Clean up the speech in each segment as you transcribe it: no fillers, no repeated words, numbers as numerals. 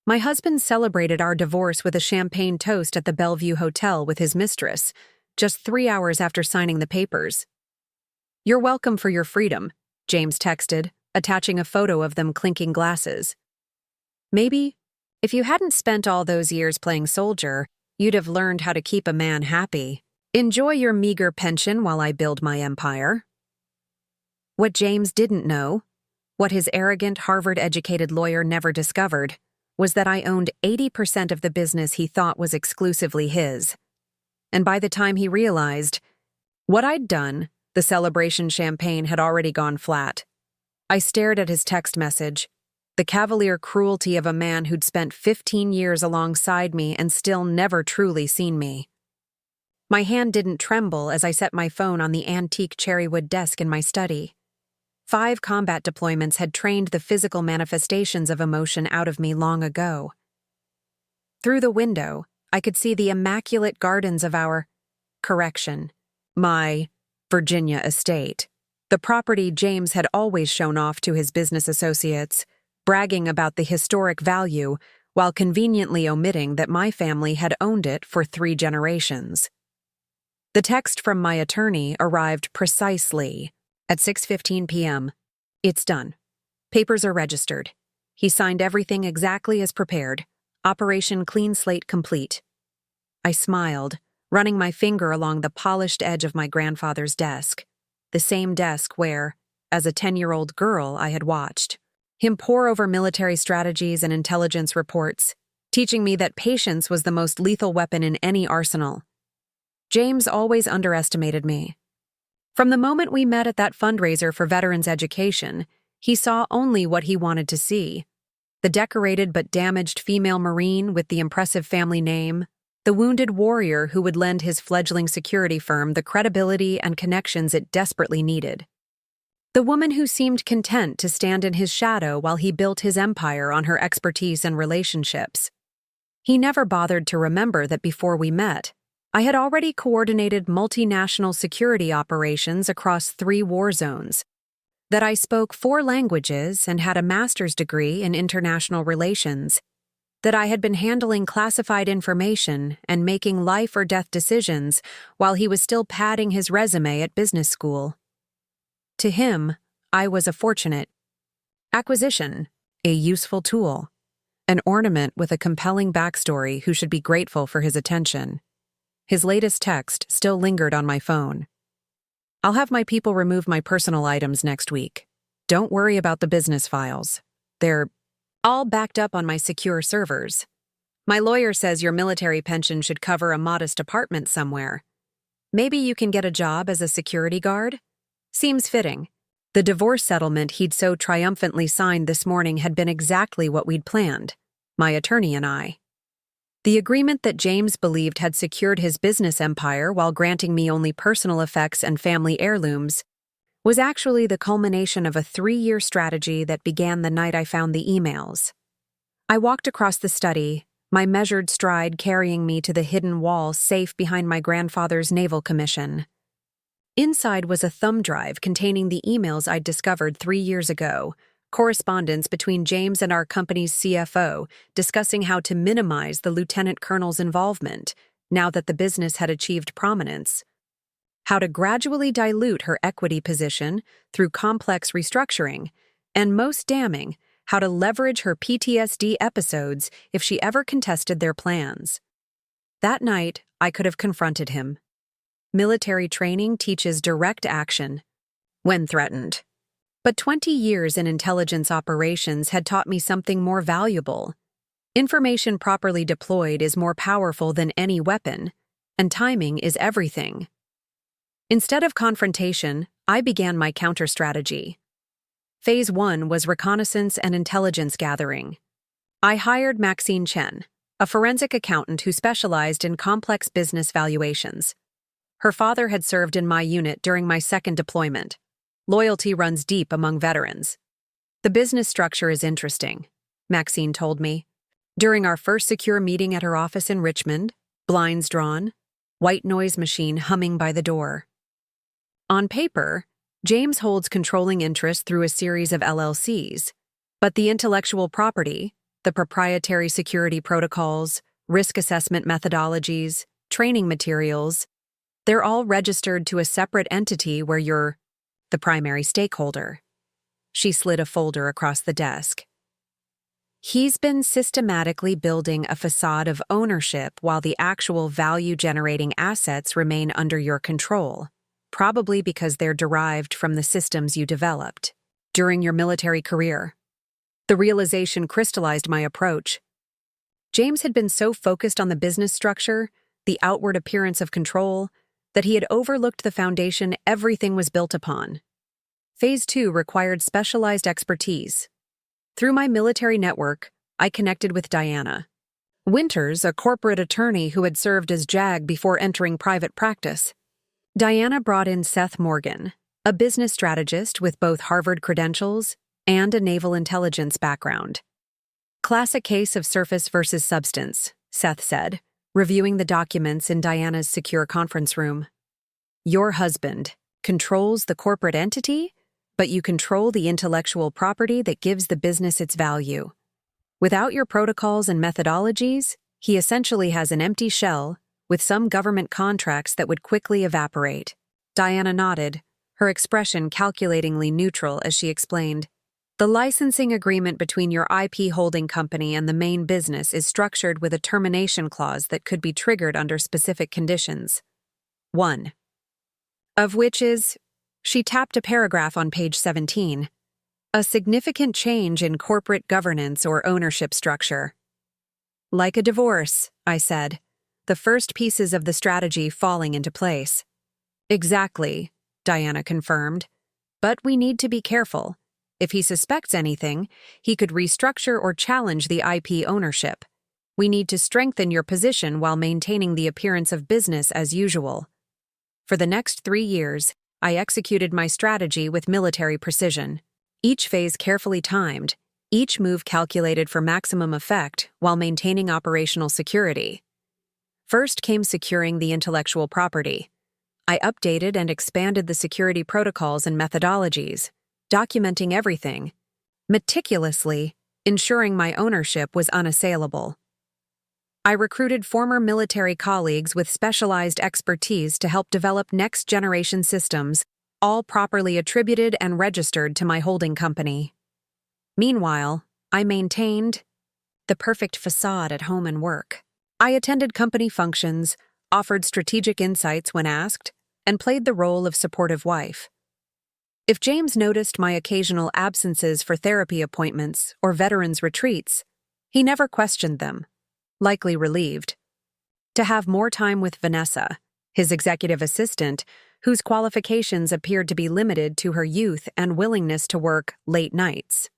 My husband celebrated our divorce with a champagne toast at the Bellevue Hotel with his mistress, just 3 hours after signing the papers. "You're welcome for your freedom," James texted, attaching a photo of them clinking glasses. Maybe, if you hadn't spent all those years playing soldier, you'd have learned how to keep a man happy. Enjoy your meager pension while I build my empire. What James didn't know, what his arrogant, Harvard-educated lawyer never discovered, was that I owned 80% of the business he thought was exclusively his. And by the time he realized what I'd done, the celebration champagne had already gone flat. I stared at his text message, the cavalier cruelty of a man who'd spent 15 years alongside me and still never truly seen me. My hand didn't tremble as I set my phone on the antique cherrywood desk in my study. 5 combat deployments had trained the physical manifestations of emotion out of me long ago. Through the window, I could see the immaculate gardens of my Virginia estate, the property James had always shown off to his business associates, bragging about the historic value while conveniently omitting that my family had owned it for 3 generations. The text from my attorney arrived precisely at 6:15 p.m. "It's done. Papers are registered. He signed everything exactly as prepared. Operation Clean Slate complete." I smiled, running my finger along the polished edge of my grandfather's desk, the same desk where, as a 10-year-old girl, I had watched him pore over military strategies and intelligence reports, teaching me that patience was the most lethal weapon in any arsenal. James always underestimated me. From the moment we met at that fundraiser for veterans' education, he saw only what he wanted to see: the decorated but damaged female Marine with the impressive family name, the wounded warrior who would lend his fledgling security firm the credibility and connections it desperately needed. The woman who seemed content to stand in his shadow while he built his empire on her expertise and relationships. He never bothered to remember that before we met, I had already coordinated multinational security operations across 3 war zones, that I spoke 4 languages and had a master's degree in international relations, that I had been handling classified information and making life-or-death decisions while he was still padding his resume at business school. To him, I was a fortunate acquisition, a useful tool, an ornament with a compelling backstory who should be grateful for his attention. His latest text still lingered on my phone. "I'll have my people remove my personal items next week. Don't worry about the business files. They're all backed up on my secure servers. My lawyer says your military pension should cover a modest apartment somewhere. Maybe you can get a job as a security guard? Seems fitting." The divorce settlement he'd so triumphantly signed this morning had been exactly what we'd planned, my attorney and I. The agreement that James believed had secured his business empire while granting me only personal effects and family heirlooms was actually the culmination of a 3-year strategy that began the night I found the emails. I walked across the study, my measured stride carrying me to the hidden wall safe behind my grandfather's naval commission. Inside was a thumb drive containing the emails I'd discovered 3 years ago, correspondence between James and our company's CFO discussing how to minimize the lieutenant colonel's involvement now that the business had achieved prominence, how to gradually dilute her equity position through complex restructuring, and most damning, how to leverage her PTSD episodes if she ever contested their plans. That night, I could have confronted him. Military training teaches direct action when threatened. But 20 years in intelligence operations had taught me something more valuable. Information properly deployed is more powerful than any weapon, and timing is everything. Instead of confrontation, I began my counter-strategy. Phase 1 was reconnaissance and intelligence gathering. I hired Maxine, a forensic accountant who specialized in complex business valuations. Her father had served in my unit during my 2nd deployment. Loyalty runs deep among veterans. "The business structure is interesting," Maxine told me. During our first secure meeting at her office in Richmond, blinds drawn, white noise machine humming by the door. On paper, James holds controlling interest through a series of LLCs, but the intellectual property, the proprietary security protocols, risk assessment methodologies, training materials, they're all registered to a separate entity where you're the primary stakeholder. She slid a folder across the desk. He's been systematically building a facade of ownership while the actual value-generating assets remain under your control, probably because they're derived from the systems you developed during your military career. The realization crystallized my approach. James had been so focused on the business structure, the outward appearance of control, that he had overlooked the foundation everything was built upon. Phase 2 required specialized expertise. Through my military network, I connected with Diana Winters, a corporate attorney who had served as JAG before entering private practice. Diana brought in Seth Morgan, a business strategist with both Harvard credentials and a naval intelligence background. Classic case of surface versus substance, Seth said, reviewing the documents in Diana's secure conference room. Your husband controls the corporate entity, but you control the intellectual property that gives the business its value. Without your protocols and methodologies, he essentially has an empty shell with some government contracts that would quickly evaporate. Diana nodded, her expression calculatingly neutral as she explained. The licensing agreement between your IP holding company and the main business is structured with a termination clause that could be triggered under specific conditions. One of which is, she tapped a paragraph on page 17, a significant change in corporate governance or ownership structure. Like a divorce, I said, the first pieces of the strategy falling into place. Exactly, Diana confirmed. But we need to be careful. If he suspects anything, he could restructure or challenge the IP ownership. We need to strengthen your position while maintaining the appearance of business as usual. For the next 3 years, I executed my strategy with military precision. Each phase carefully timed, each move calculated for maximum effect while maintaining operational security. First came securing the intellectual property. I updated and expanded the security protocols and methodologies, documenting everything, meticulously, ensuring my ownership was unassailable. I recruited former military colleagues with specialized expertise to help develop next-generation systems, all properly attributed and registered to my holding company. Meanwhile, I maintained the perfect facade at home and work. I attended company functions, offered strategic insights when asked, and played the role of supportive wife. If James noticed my occasional absences for therapy appointments or veterans' retreats, he never questioned them, likely relieved. To have more time with Vanessa, his executive assistant, whose qualifications appeared to be limited to her youth and willingness to work late nights.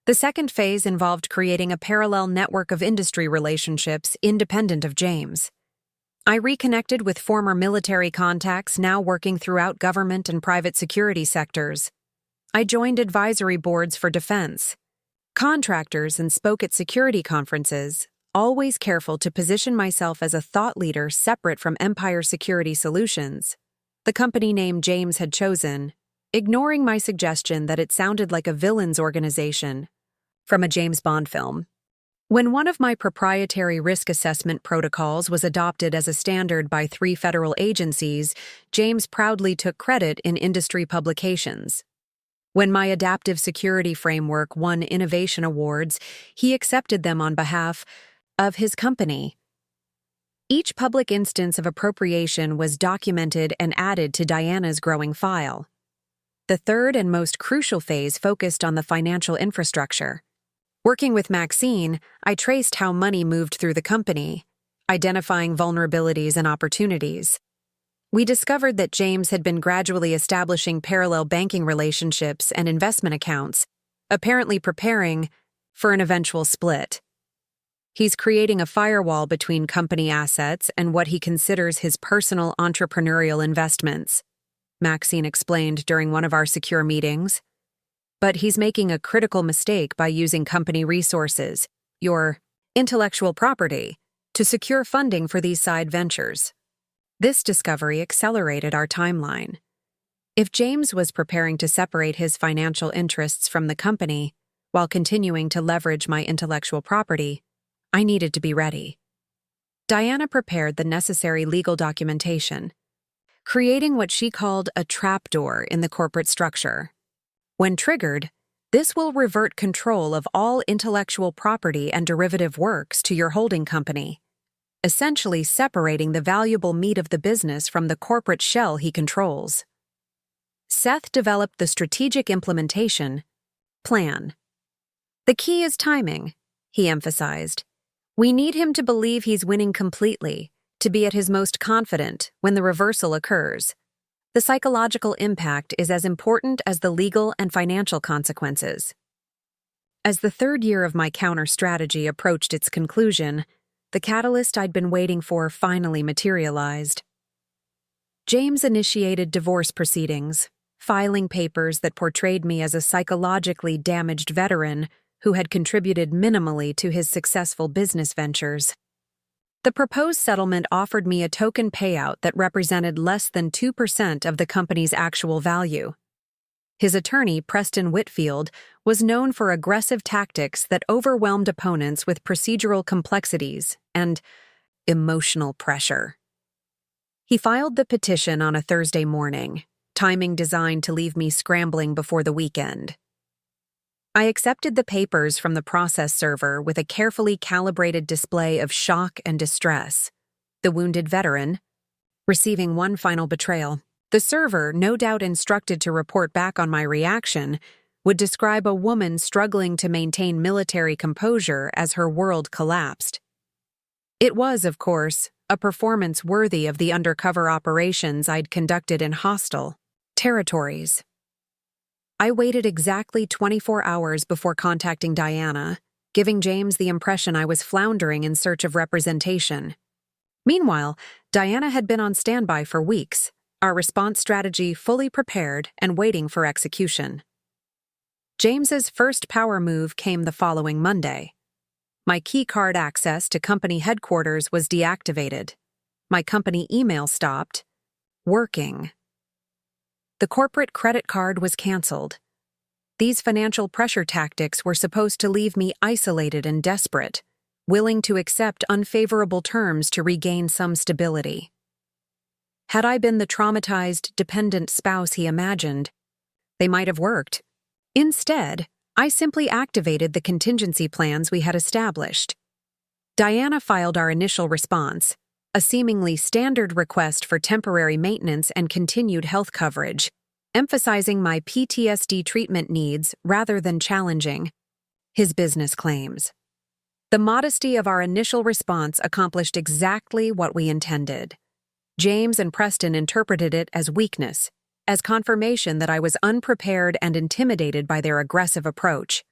The second phase involved creating a parallel network of industry relationships independent of James. I reconnected with former military contacts now working throughout government and private security sectors. I joined advisory boards for defense, contractors, and spoke at security conferences, always careful to position myself as a thought leader separate from Empire Security Solutions, the company name James had chosen, ignoring my suggestion that it sounded like a villain's organization from a James Bond film. When one of my proprietary risk assessment protocols was adopted as a standard by 3 federal agencies, James proudly took credit in industry publications. When my adaptive security framework won innovation awards, he accepted them on behalf of his company. Each public instance of appropriation was documented and added to Diana's growing file. The third and most crucial phase focused on the financial infrastructure. Working with Maxine, I traced how money moved through the company, identifying vulnerabilities and opportunities. We discovered that James had been gradually establishing parallel banking relationships and investment accounts, apparently preparing for an eventual split. He's creating a firewall between company assets and what he considers his personal entrepreneurial investments, Maxine explained during one of our secure meetings. But he's making a critical mistake by using company resources, your intellectual property, to secure funding for these side ventures. This discovery accelerated our timeline. If James was preparing to separate his financial interests from the company, while continuing to leverage my intellectual property, I needed to be ready. Diana prepared the necessary legal documentation, creating what she called a trapdoor in the corporate structure. When triggered, this will revert control of all intellectual property and derivative works to your holding company, essentially separating the valuable meat of the business from the corporate shell he controls. Seth developed the strategic implementation plan. The key is timing, he emphasized. We need him to believe he's winning completely, to be at his most confident when the reversal occurs. The psychological impact is as important as the legal and financial consequences. As the third year of my counter strategy approached its conclusion, the catalyst I'd been waiting for finally materialized. James initiated divorce proceedings, filing papers that portrayed me as a psychologically damaged veteran who had contributed minimally to his successful business ventures. The proposed settlement offered me a token payout that represented less than 2% of the company's actual value. His attorney, Preston Whitfield, was known for aggressive tactics that overwhelmed opponents with procedural complexities and emotional pressure. He filed the petition on a Thursday morning, timing designed to leave me scrambling before the weekend. I accepted the papers from the process server with a carefully calibrated display of shock and distress. The wounded veteran, receiving one final betrayal. The server, no doubt instructed to report back on my reaction, would describe a woman struggling to maintain military composure as her world collapsed. It was, of course, a performance worthy of the undercover operations I'd conducted in hostile territories. I waited exactly 24 hours before contacting Diana, giving James the impression I was floundering in search of representation. Meanwhile, Diana had been on standby for weeks, our response strategy fully prepared and waiting for execution. James's first power move came the following Monday. My keycard access to company headquarters was deactivated. My company email stopped working. The corporate credit card was canceled. These financial pressure tactics were supposed to leave me isolated and desperate, willing to accept unfavorable terms to regain some stability. Had I been the traumatized, dependent spouse he imagined, they might have worked. Instead, I simply activated the contingency plans we had established. Diana filed our initial response, a seemingly standard request for temporary maintenance and continued health coverage, emphasizing my PTSD treatment needs rather than challenging his business claims. The modesty of our initial response accomplished exactly what we intended. James and Preston interpreted it as weakness, as confirmation that I was unprepared and intimidated by their aggressive approach.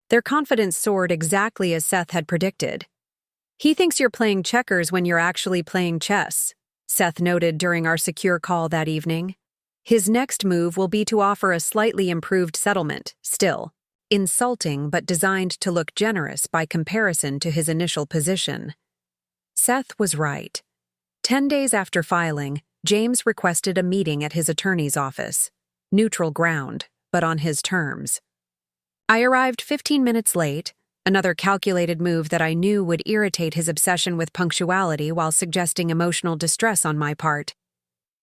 Their confidence soared exactly as Seth had predicted. "He thinks you're playing checkers when you're actually playing chess," Seth noted during our secure call that evening. "His next move will be to offer a slightly improved settlement, still insulting but designed to look generous by comparison to his initial position." Seth was right. 10 days after filing, James requested a meeting at his attorney's office. Neutral ground, but on his terms. I arrived 15 minutes late, another calculated move that I knew would irritate his obsession with punctuality while suggesting emotional distress on my part.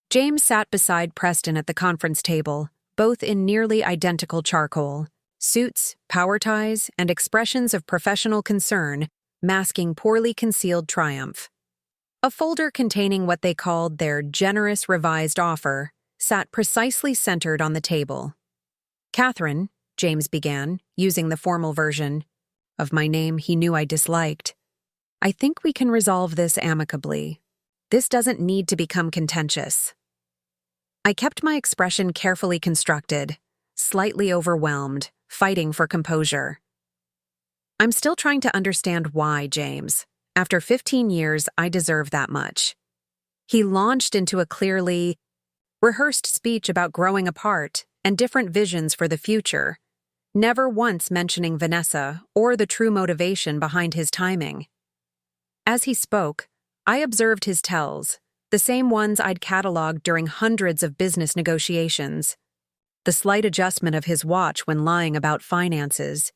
James sat beside Preston at the conference table, both in nearly identical charcoal, suits, power ties, and expressions of professional concern, masking poorly concealed triumph. A folder containing what they called their generous revised offer sat precisely centered on the table. "Catherine," James began, using the formal version of my name he knew I disliked, "I think we can resolve this amicably. This doesn't need to become contentious." I kept my expression carefully constructed, slightly overwhelmed, fighting for composure. "I'm still trying to understand why, James. After 15 years, I deserve that much." He launched into a clearly rehearsed speech about growing apart and different visions for the future, never once mentioning Vanessa or the true motivation behind his timing. As he spoke, I observed his tells, the same ones I'd cataloged during hundreds of business negotiations. The slight adjustment of his watch when lying about finances,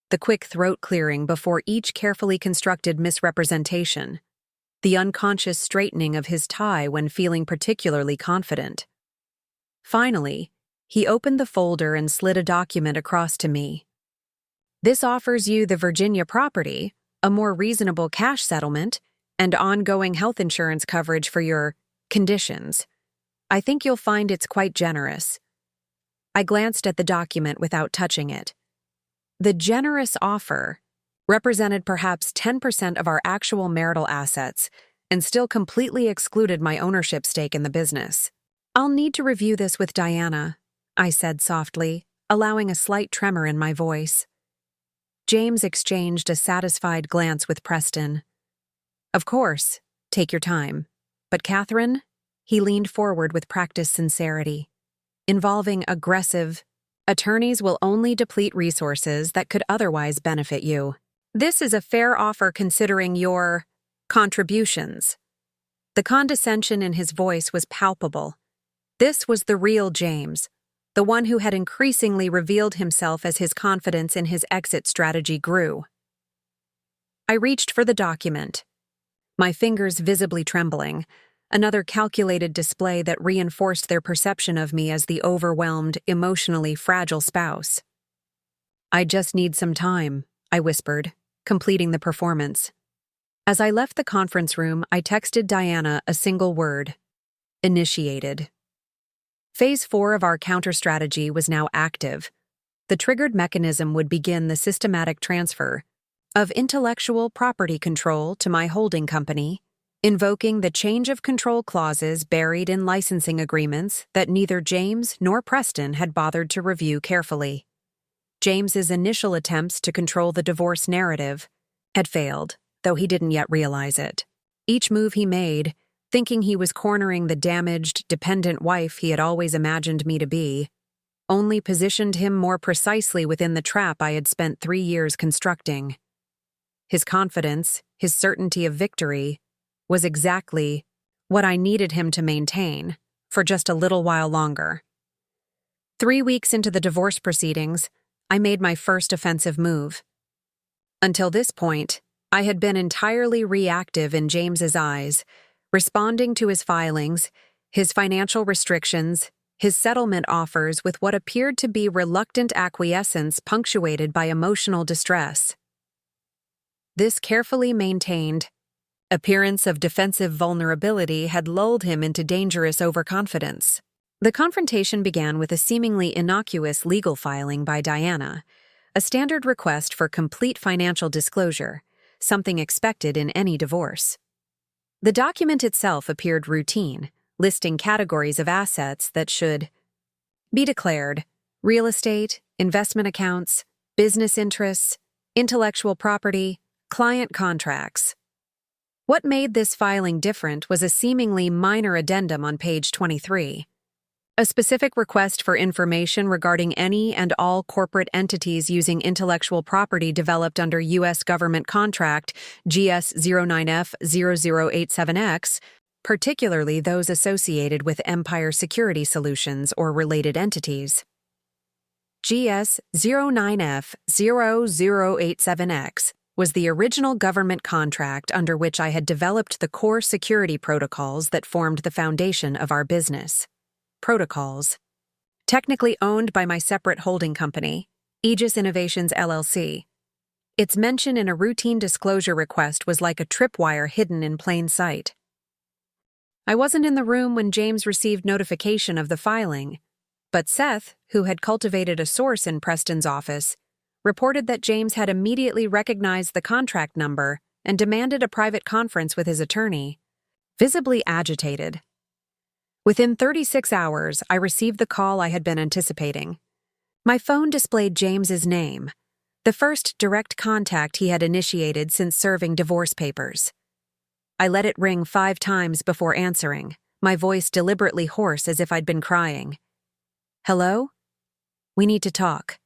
the quick throat clearing before each carefully constructed misrepresentation, the unconscious straightening of his tie when feeling particularly confident. Finally, he opened the folder and slid a document across to me. "This offers you the Virginia property, a more reasonable cash settlement, and ongoing health insurance coverage for your conditions. I think you'll find it's quite generous." I glanced at the document without touching it. The generous offer represented perhaps 10% of our actual marital assets and still completely excluded my ownership stake in the business. "I'll need to review this with Diana," I said softly, allowing a slight tremor in my voice. James exchanged a satisfied glance with Preston. "Of course, take your time. But Catherine," he leaned forward with practiced sincerity, "involving aggressive attorneys will only deplete resources that could otherwise benefit you. This is a fair offer considering your contributions." The condescension in his voice was palpable. This was the real James, the one who had increasingly revealed himself as his confidence in his exit strategy grew. I reached for the document, my fingers visibly trembling, another calculated display that reinforced their perception of me as the overwhelmed, emotionally fragile spouse. "I just need some time," I whispered, completing the performance. As I left the conference room, I texted Diana a single word: initiated. Phase 4 of our counter-strategy was now active. The triggered mechanism would begin the systematic transfer of intellectual property control to my holding company, invoking the change of control clauses buried in licensing agreements that neither James nor Preston had bothered to review carefully. James's initial attempts to control the divorce narrative had failed, though he didn't yet realize it. Each move he made, thinking he was cornering the damaged, dependent wife he had always imagined me to be, only positioned him more precisely within the trap I had spent 3 years constructing. His confidence, his certainty of victory, was exactly what I needed him to maintain for just a little while longer. 3 weeks into the divorce proceedings, I made my first offensive move. Until this point, I had been entirely reactive in James's eyes, responding to his filings, his financial restrictions, his settlement offers with what appeared to be reluctant acquiescence punctuated by emotional distress. This carefully maintained appearance of defensive vulnerability had lulled him into dangerous overconfidence. The confrontation began with a seemingly innocuous legal filing by Diana, a standard request for complete financial disclosure, something expected in any divorce. The document itself appeared routine, listing categories of assets that should be declared: real estate, investment accounts, business interests, intellectual property, client contracts. What made this filing different was a seemingly minor addendum on page 23. A specific request for information regarding any and all corporate entities using intellectual property developed under U.S. government contract GS09F0087X, particularly those associated with Empire Security Solutions or related entities. GS09F0087X was the original government contract under which I had developed the core security protocols that formed the foundation of our business. Protocols, technically owned by my separate holding company, Aegis Innovations LLC. Its mention in a routine disclosure request was like a tripwire hidden in plain sight. I wasn't in the room when James received notification of the filing, but Seth, who had cultivated a source in Preston's office, reported that James had immediately recognized the contract number and demanded a private conference with his attorney, visibly agitated. Within 36 hours, I received the call I had been anticipating. My phone displayed James's name, the first direct contact he had initiated since serving divorce papers. I let it ring 5 times before answering, my voice deliberately hoarse as if I'd been crying. "Hello? We need to talk."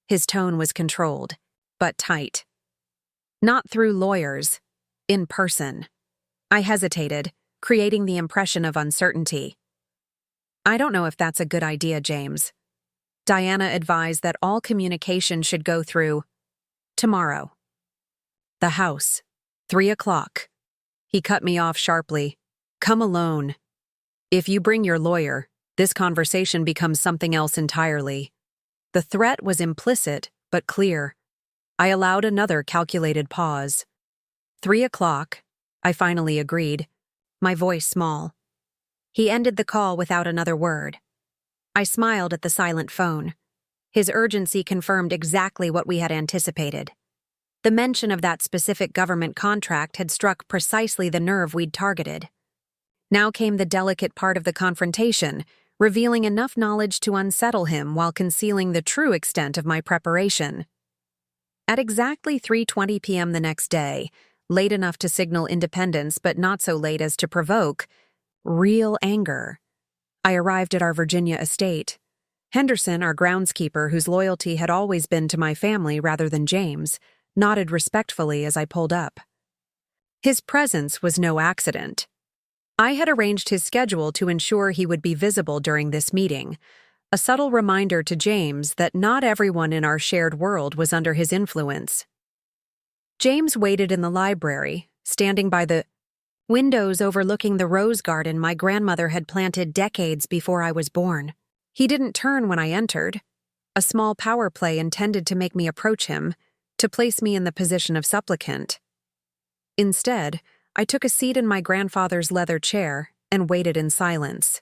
His tone was controlled, but tight. "Not through lawyers. In person." I hesitated, creating the impression of uncertainty. "I don't know if that's a good idea, James. Diana advised that all communication should go through Tomorrow. The house. 3 o'clock. He cut me off sharply. Come alone. If you bring your lawyer, this conversation becomes something else entirely. The threat was implicit, but clear. I allowed another calculated pause. 3 o'clock, I finally agreed, my voice small. He ended the call without another word. I smiled at the silent phone. His urgency confirmed exactly what we had anticipated. The mention of that specific government contract had struck precisely the nerve we'd targeted. Now came the delicate part of the confrontation, revealing enough knowledge to unsettle him while concealing the true extent of my preparation. At exactly 3:20 p.m. the next day, late enough to signal independence but not so late as to provoke real anger, I arrived at our Virginia estate. Henderson, our groundskeeper, whose loyalty had always been to my family rather than James, nodded respectfully as I pulled up. His presence was no accident. I had arranged his schedule to ensure he would be visible during this meeting, a subtle reminder to James that not everyone in our shared world was under his influence. James waited in the library, standing by the windows overlooking the rose garden my grandmother had planted decades before I was born. He didn't turn when I entered, a small power play intended to make me approach him, to place me in the position of supplicant. Instead, I took a seat in my grandfather's leather chair and waited in silence.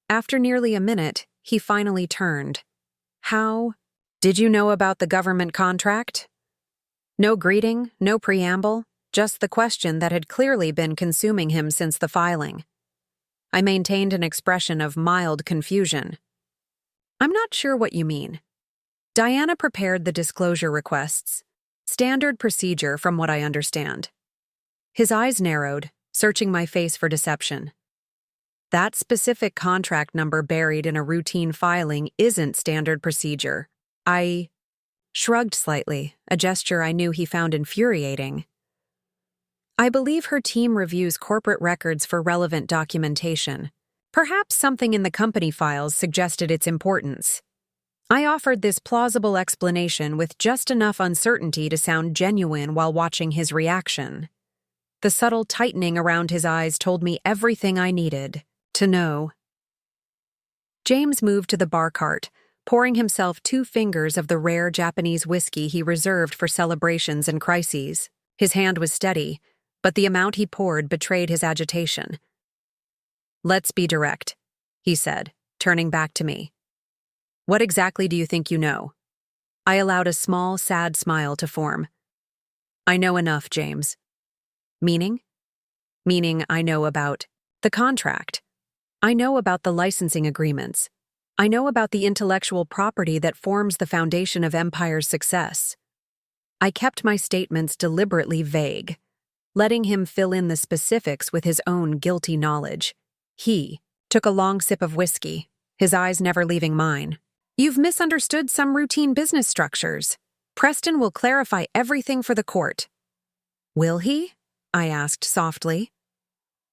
After nearly a minute, he finally turned. How? Did you know about the government contract? No greeting, no preamble, just the question that had clearly been consuming him since the filing. I maintained an expression of mild confusion. I'm not sure what you mean. Diana prepared the disclosure requests. Standard procedure from what I understand. His eyes narrowed, searching my face for deception. That specific contract number buried in a routine filing isn't standard procedure. I shrugged slightly, a gesture I knew he found infuriating. I believe her team reviews corporate records for relevant documentation. Perhaps something in the company files suggested its importance. I offered this plausible explanation with just enough uncertainty to sound genuine while watching his reaction. The subtle tightening around his eyes told me everything I needed to know. James moved to the bar cart, pouring himself 2 fingers of the rare Japanese whiskey he reserved for celebrations and crises. His hand was steady, but the amount he poured betrayed his agitation. Let's be direct, he said, turning back to me. What exactly do you think you know? I allowed a small, sad smile to form. I know enough, James. Meaning? Meaning I know about the contract. I know about the licensing agreements. I know about the intellectual property that forms the foundation of Empire's success. I kept my statements deliberately vague, letting him fill in the specifics with his own guilty knowledge. He took a long sip of whiskey, his eyes never leaving mine. You've misunderstood some routine business structures. Preston will clarify everything for the court. Will he? I asked softly.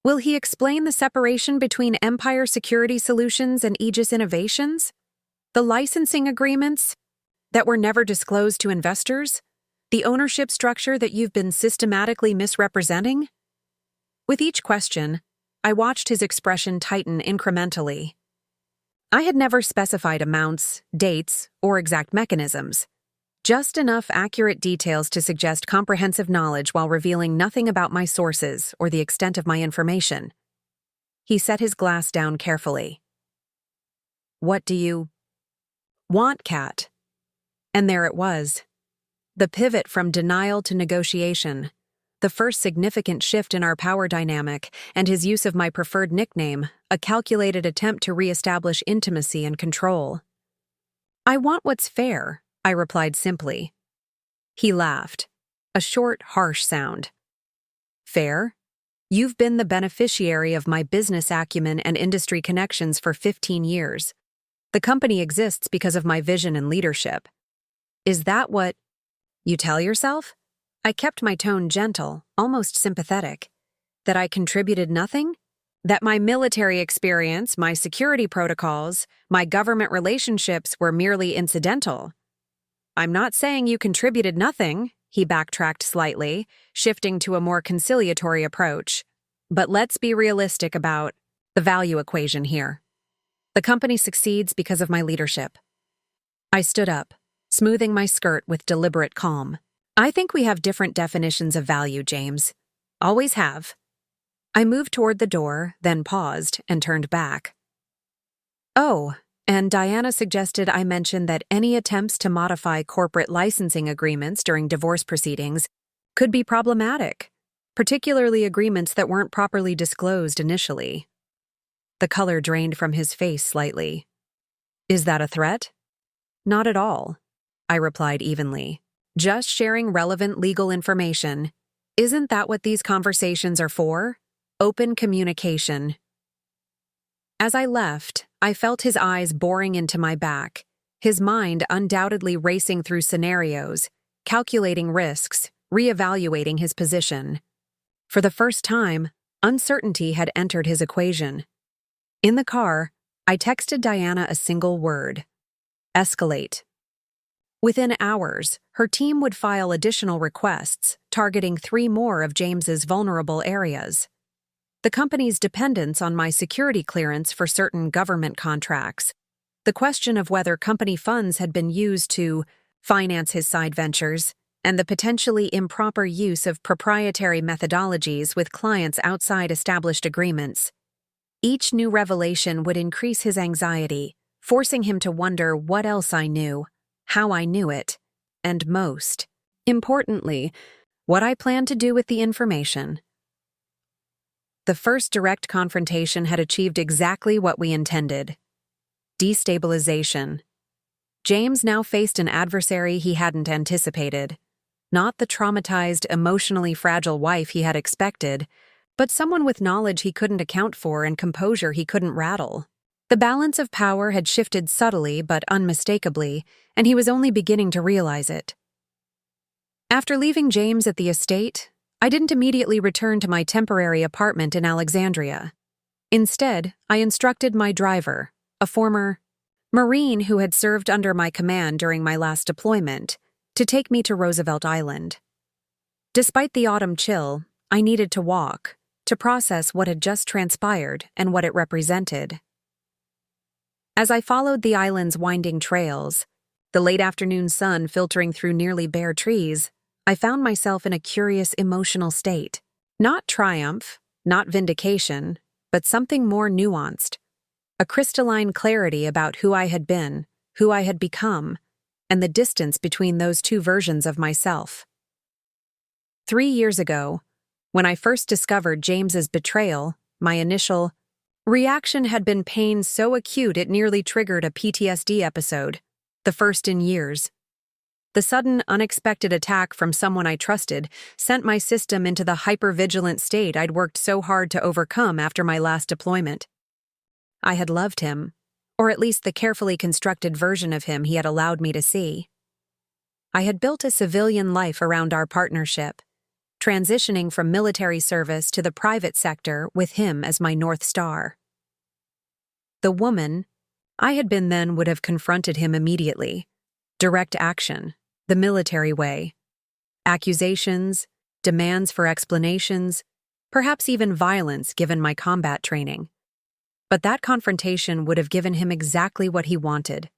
Will he explain the separation between Empire Security Solutions and Aegis Innovations? The licensing agreements that were never disclosed to investors? The ownership structure that you've been systematically misrepresenting? With each question, I watched his expression tighten incrementally. I had never specified amounts, dates, or exact mechanisms. Just enough accurate details to suggest comprehensive knowledge while revealing nothing about my sources or the extent of my information. He set his glass down carefully. What do you want, Kat? And there it was. The pivot from denial to negotiation. The first significant shift in our power dynamic, and his use of my preferred nickname, a calculated attempt to reestablish intimacy and control. I want what's fair, I replied simply. He laughed, a short, harsh sound. Fair? You've been the beneficiary of my business acumen and industry connections for 15 years. The company exists because of my vision and leadership. Is that what you tell yourself? I kept my tone gentle, almost sympathetic. That I contributed nothing? That my military experience, my security protocols, my government relationships were merely incidental? I'm not saying you contributed nothing, he backtracked slightly, shifting to a more conciliatory approach. But let's be realistic about the value equation here. The company succeeds because of my leadership. I stood up, smoothing my skirt with deliberate calm. I think we have different definitions of value, James. Always have. I moved toward the door, then paused and turned back. Oh, and Diana suggested I mention that any attempts to modify corporate licensing agreements during divorce proceedings could be problematic, particularly agreements that weren't properly disclosed initially. The color drained from his face slightly. Is that a threat? Not at all, I replied evenly. Just sharing relevant legal information. Isn't that what these conversations are for? Open communication. As I left, I felt his eyes boring into my back, his mind undoubtedly racing through scenarios, calculating risks, reevaluating his position. For the first time, uncertainty had entered his equation. In the car, I texted Diana a single word: escalate. Within hours, her team would file additional requests, targeting 3 more of James's vulnerable areas. The company's dependence on my security clearance for certain government contracts, the question of whether company funds had been used to finance his side ventures, and the potentially improper use of proprietary methodologies with clients outside established agreements. Each new revelation would increase his anxiety, forcing him to wonder what else I knew, how I knew it, and most importantly, what I planned to do with the information. The first direct confrontation had achieved exactly what we intended: destabilization. James now faced an adversary he hadn't anticipated. Not the traumatized, emotionally fragile wife he had expected, but someone with knowledge he couldn't account for and composure he couldn't rattle. The balance of power had shifted subtly but unmistakably, and he was only beginning to realize it. After leaving James at the estate, I didn't immediately return to my temporary apartment in Alexandria. Instead, I instructed my driver, a former Marine who had served under my command during my last deployment, to take me to Roosevelt Island. Despite the autumn chill, I needed to walk, to process what had just transpired and what it represented. As I followed the island's winding trails, the late afternoon sun filtering through nearly bare trees, I found myself in a curious emotional state. Not triumph, not vindication, but something more nuanced. A crystalline clarity about who I had been, who I had become, and the distance between those two versions of myself. 3 years ago, when I first discovered James's betrayal, my initial reaction had been pain so acute it nearly triggered a PTSD episode, the first in years. The sudden, unexpected attack from someone I trusted sent my system into the hypervigilant state I'd worked so hard to overcome after my last deployment. I had loved him, or at least the carefully constructed version of him he had allowed me to see. I had built a civilian life around our partnership, transitioning from military service to the private sector with him as my North Star. The woman I had been then would have confronted him immediately. Direct action, the military way. Accusations, demands for explanations, perhaps even violence given my combat training. But that confrontation would have given him exactly what he wanted: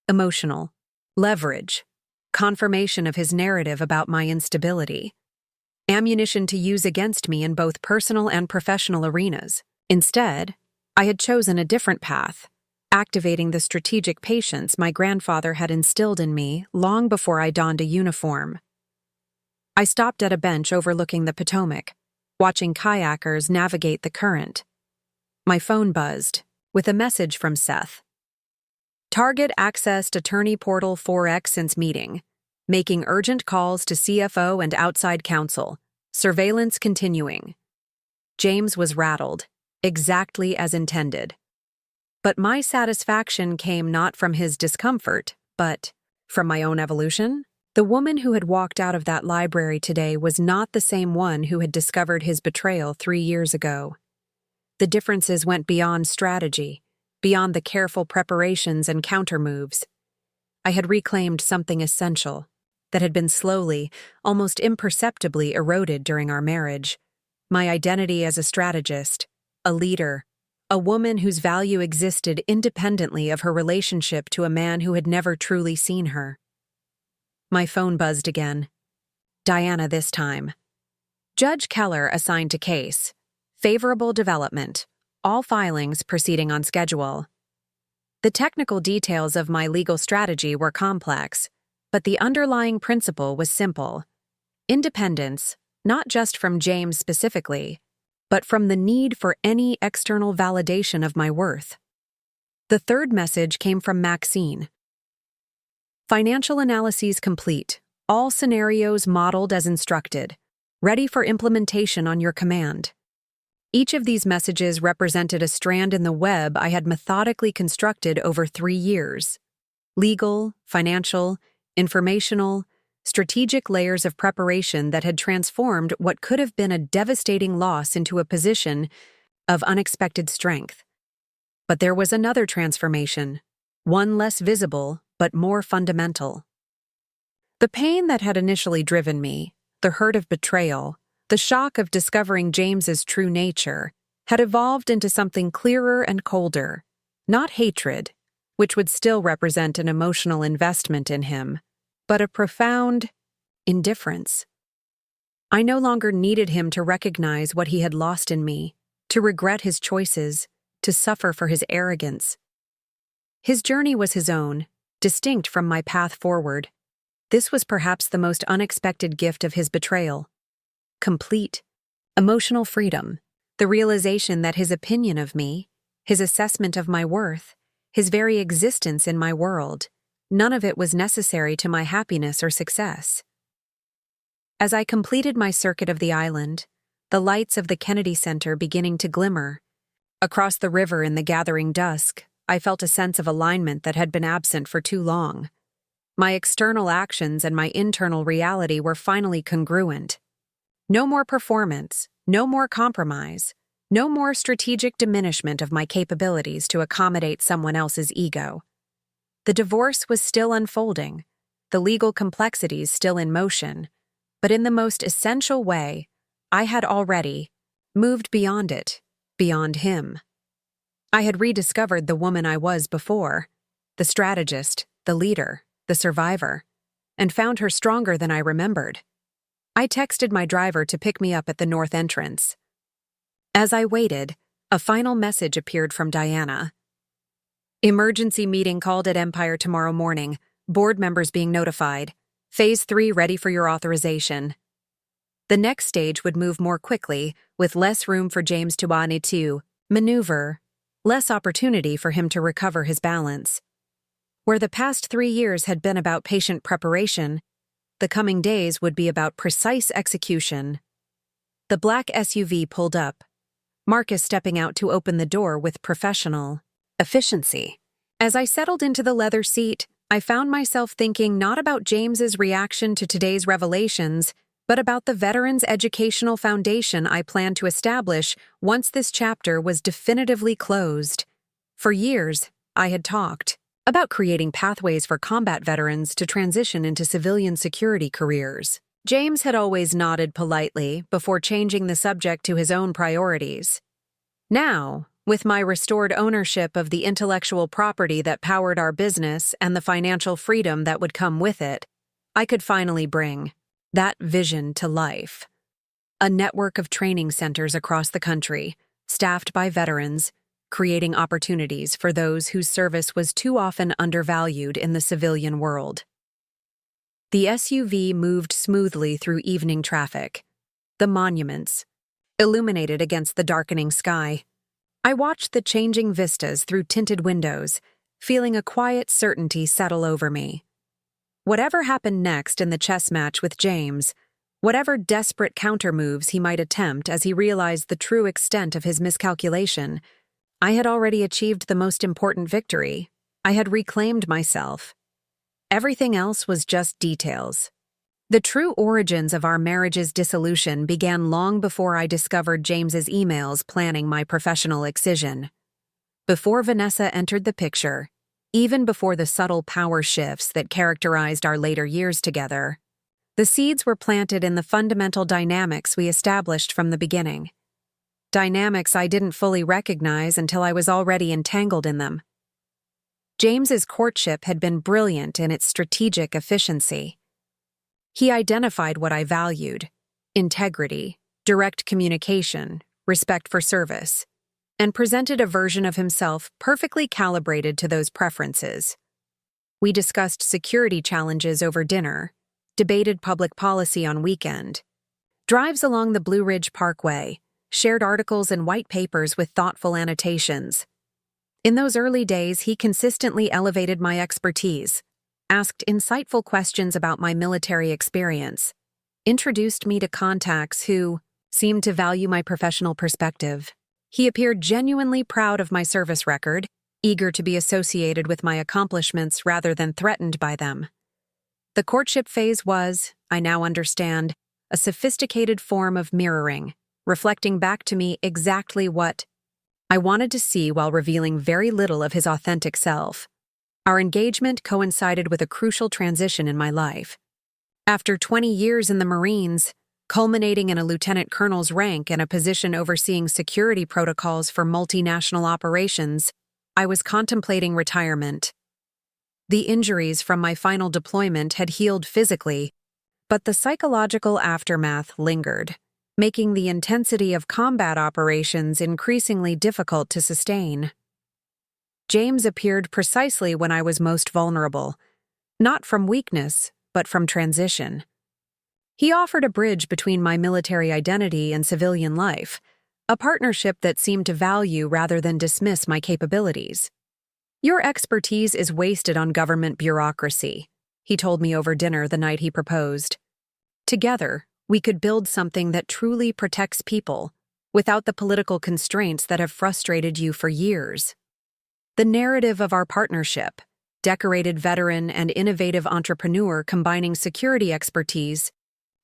emotional, leverage, confirmation of his narrative about my instability, ammunition to use against me in both personal and professional arenas. Instead, I had chosen a different path, activating the strategic patience my grandfather had instilled in me long before I donned a uniform. I stopped at a bench overlooking the Potomac, watching kayakers navigate the current. My phone buzzed, with a message from Seth. Target accessed Attorney Portal 4X since meeting, making urgent calls to CFO and outside counsel, surveillance continuing. James was rattled, exactly as intended. But my satisfaction came not from his discomfort, but from my own evolution. The woman who had walked out of that library today was not the same one who had discovered his betrayal 3 years ago. The differences went beyond strategy, beyond the careful preparations and countermoves. I had reclaimed something essential that had been slowly, almost imperceptibly eroded during our marriage. My identity as a strategist, a leader, a woman whose value existed independently of her relationship to a man who had never truly seen her. My phone buzzed again. Diana this time. Judge Keller assigned to case. Favorable development. All filings proceeding on schedule. The technical details of my legal strategy were complex, but the underlying principle was simple. Independence, not just from James specifically, but from the need for any external validation of my worth. The third message came from Maxine. Financial analyses complete. All scenarios modeled as instructed. Ready for implementation on your command. Each of these messages represented a strand in the web I had methodically constructed over 3 years. Legal, financial, informational, strategic layers of preparation that had transformed what could have been a devastating loss into a position of unexpected strength. But there was another transformation, one less visible but more fundamental. The pain that had initially driven me, the hurt of betrayal, the shock of discovering James's true nature, had evolved into something clearer and colder, not hatred, which would still represent an emotional investment in him, but a profound indifference. I no longer needed him to recognize what he had lost in me, to regret his choices, to suffer for his arrogance. His journey was his own, distinct from my path forward. This was perhaps the most unexpected gift of his betrayal. Complete, emotional freedom, the realization that his opinion of me, his assessment of my worth, his very existence in my world, none of it was necessary to my happiness or success. As I completed my circuit of the island, the lights of the Kennedy Center beginning to glimmer, across the river in the gathering dusk, I felt a sense of alignment that had been absent for too long. My external actions and my internal reality were finally congruent. No more performance, no more compromise, no more strategic diminishment of my capabilities to accommodate someone else's ego. The divorce was still unfolding, the legal complexities still in motion, but in the most essential way, I had already moved beyond it, beyond him. I had rediscovered the woman I was before, the strategist, the leader, the survivor, and found her stronger than I remembered. I texted my driver to pick me up at the north entrance. As I waited, a final message appeared from Diana. Emergency meeting called at Empire tomorrow morning, board members being notified. Phase 3 ready for your authorization. The next stage would move more quickly, with less room for James to maneuver, less opportunity for him to recover his balance. Where the past 3 years had been about patient preparation, the coming days would be about precise execution. The black SUV pulled up, Marcus stepping out to open the door with professional efficiency. As I settled into the leather seat, I found myself thinking not about James's reaction to today's revelations, but about the veteran's educational foundation I planned to establish once this chapter was definitively closed. For years, I had talked about creating pathways for combat veterans to transition into civilian security careers. James had always nodded politely before changing the subject to his own priorities. Now, with my restored ownership of the intellectual property that powered our business and the financial freedom that would come with it, I could finally bring that vision to life. A network of training centers across the country, staffed by veterans, creating opportunities for those whose service was too often undervalued in the civilian world. The SUV moved smoothly through evening traffic. The monuments, illuminated against the darkening sky. I watched the changing vistas through tinted windows, feeling a quiet certainty settle over me. Whatever happened next in the chess match with James, whatever desperate countermoves he might attempt as he realized the true extent of his miscalculation, I had already achieved the most important victory. I had reclaimed myself. Everything else was just details. The true origins of our marriage's dissolution began long before I discovered James's emails planning my professional excision. Before Vanessa entered the picture, even before the subtle power shifts that characterized our later years together. The seeds were planted in the fundamental dynamics we established from the beginning. Dynamics I didn't fully recognize until I was already entangled in them. James's courtship had been brilliant in its strategic efficiency. He identified what I valued: integrity, direct communication, respect for service, and presented a version of himself perfectly calibrated to those preferences. We discussed security challenges over dinner, debated public policy on weekend, drives along the Blue Ridge Parkway, shared articles and white papers with thoughtful annotations. In those early days, he consistently elevated my expertise, asked insightful questions about my military experience, introduced me to contacts who seemed to value my professional perspective. He appeared genuinely proud of my service record, eager to be associated with my accomplishments rather than threatened by them. The courtship phase was, I now understand, a sophisticated form of mirroring, reflecting back to me exactly what I wanted to see while revealing very little of his authentic self. Our engagement coincided with a crucial transition in my life. After 20 years in the Marines, culminating in a lieutenant colonel's rank and a position overseeing security protocols for multinational operations, I was contemplating retirement. The injuries from my final deployment had healed physically, but the psychological aftermath lingered, making the intensity of combat operations increasingly difficult to sustain. James appeared precisely when I was most vulnerable, not from weakness, but from transition. He offered a bridge between my military identity and civilian life, a partnership that seemed to value rather than dismiss my capabilities. "Your expertise is wasted on government bureaucracy," he told me over dinner the night he proposed. "Together, we could build something that truly protects people, without the political constraints that have frustrated you for years." The narrative of our partnership, decorated veteran and innovative entrepreneur combining security expertise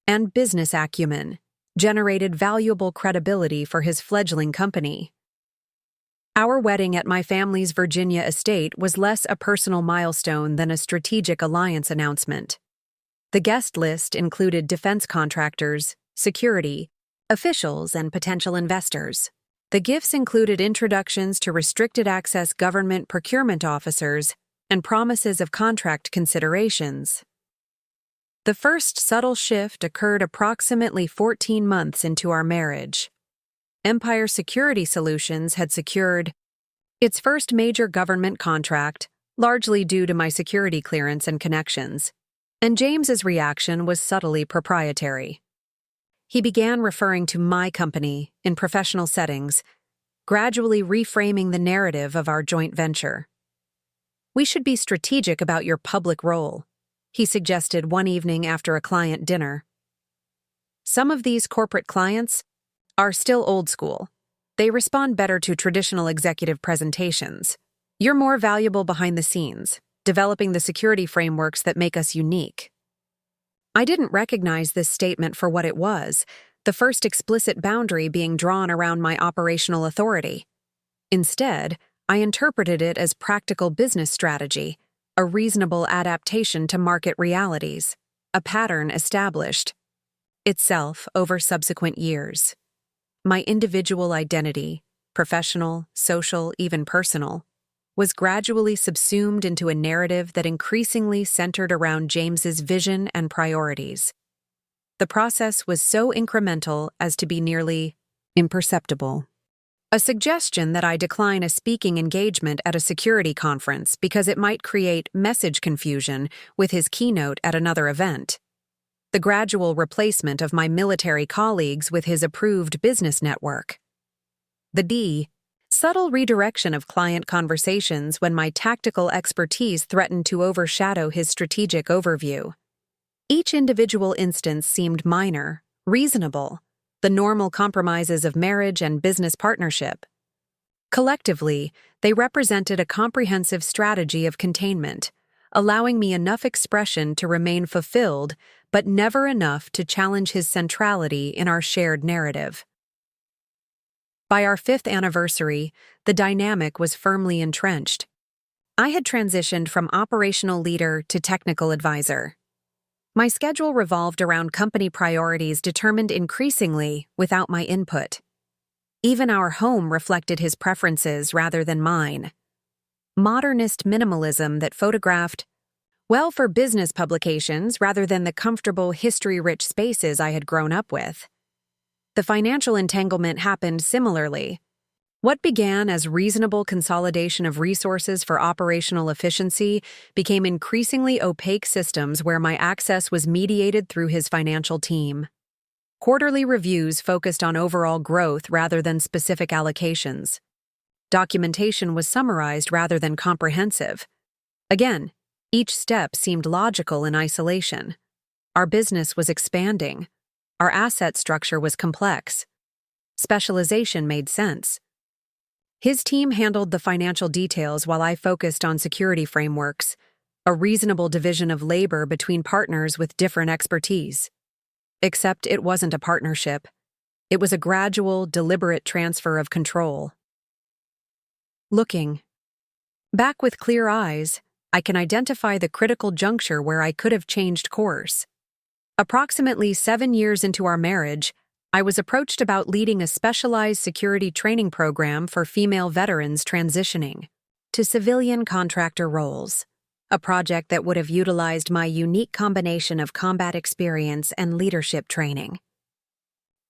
and business acumen, generated valuable credibility for his fledgling company. Our wedding at my family's Virginia estate was less a personal milestone than a strategic alliance announcement. The guest list included defense contractors, security, officials, and potential investors. The gifts included introductions to restricted access government procurement officers and promises of contract considerations. The first subtle shift occurred approximately 14 months into our marriage. Empire Security Solutions had secured its first major government contract, largely due to my security clearance and connections, and James's reaction was subtly proprietary. He began referring to my company in professional settings, gradually reframing the narrative of our joint venture. "We should be strategic about your public role," he suggested one evening after a client dinner. "Some of these corporate clients are still old school. They respond better to traditional executive presentations. You're more valuable behind the scenes, developing the security frameworks that make us unique." I didn't recognize this statement for what it was, the first explicit boundary being drawn around my operational authority. Instead, I interpreted it as practical business strategy, a reasonable adaptation to market realities, a pattern established itself over subsequent years. My individual identity, professional, social, even personal, was gradually subsumed into a narrative that increasingly centered around James's vision and priorities. The process was so incremental as to be nearly imperceptible. A suggestion that I decline a speaking engagement at a security conference because it might create message confusion with his keynote at another event. The gradual replacement of my military colleagues with his approved business network. The subtle redirection of client conversations when my tactical expertise threatened to overshadow his strategic overview. Each individual instance seemed minor, reasonable, the normal compromises of marriage and business partnership. Collectively, they represented a comprehensive strategy of containment, allowing me enough expression to remain fulfilled, but never enough to challenge his centrality in our shared narrative. By our 5th anniversary, the dynamic was firmly entrenched. I had transitioned from operational leader to technical advisor. My schedule revolved around company priorities determined increasingly without my input. Even our home reflected his preferences rather than mine. Modernist minimalism that photographed well for business publications rather than the comfortable, history-rich spaces I had grown up with. The financial entanglement happened similarly. What began as reasonable consolidation of resources for operational efficiency became increasingly opaque systems where my access was mediated through his financial team. Quarterly reviews focused on overall growth rather than specific allocations. Documentation was summarized rather than comprehensive. Again, each step seemed logical in isolation. Our business was expanding. Our asset structure was complex. Specialization made sense. His team handled the financial details while I focused on security frameworks, a reasonable division of labor between partners with different expertise. Except it wasn't a partnership. It was a gradual, deliberate transfer of control. Looking back with clear eyes, I can identify the critical juncture where I could have changed course. Approximately 7 years into our marriage, I was approached about leading a specialized security training program for female veterans transitioning to civilian contractor roles, a project that would have utilized my unique combination of combat experience and leadership training.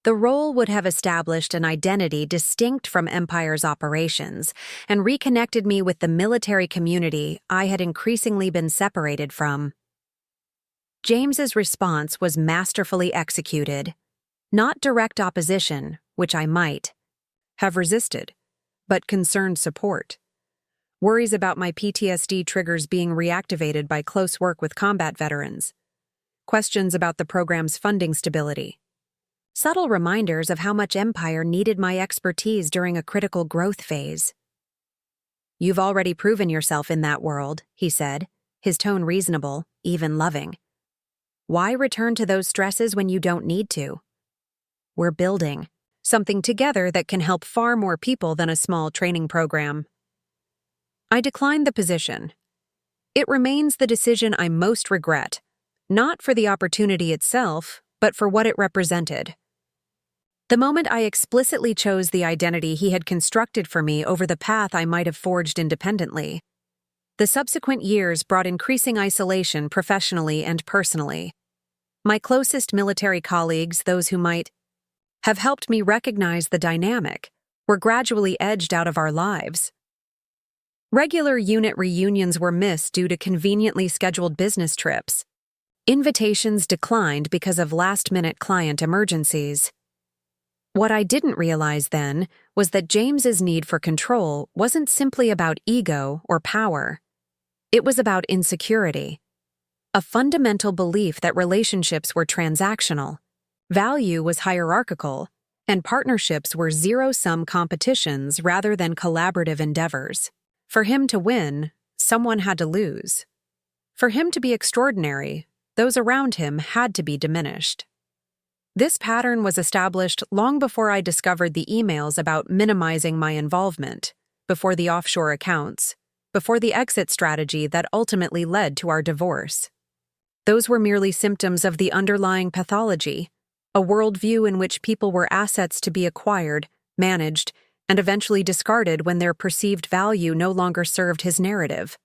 The role would have established an identity distinct from Empire's operations and reconnected me with the military community I had increasingly been separated from. James's response was masterfully executed. Not direct opposition, which I might have resisted, but concerned support. Worries about my PTSD triggers being reactivated by close work with combat veterans. Questions about the program's funding stability. Subtle reminders of how much Empire needed my expertise during a critical growth phase. "You've already proven yourself in that world," he said, his tone reasonable, even loving. "Why return to those stresses when you don't need to? We're building something together that can help far more people than a small training program." I declined the position. It remains the decision I most regret, not for the opportunity itself, but for what it represented. The moment I explicitly chose the identity he had constructed for me over the path I might have forged independently. The subsequent years brought increasing isolation professionally and personally. My closest military colleagues, those who might have helped me recognize the dynamic, were gradually edged out of our lives. Regular unit reunions were missed due to conveniently scheduled business trips. Invitations declined because of last-minute client emergencies. What I didn't realize then was that James's need for control wasn't simply about ego or power. It was about insecurity. A fundamental belief that relationships were transactional. Value was hierarchical, and partnerships were zero-sum competitions rather than collaborative endeavors. For him to win, someone had to lose. For him to be extraordinary, those around him had to be diminished. This pattern was established long before I discovered the emails about minimizing my involvement, before the offshore accounts, before the exit strategy that ultimately led to our divorce. Those were merely symptoms of the underlying pathology, a worldview in which people were assets to be acquired, managed, and eventually discarded when their perceived value no longer served his narrative.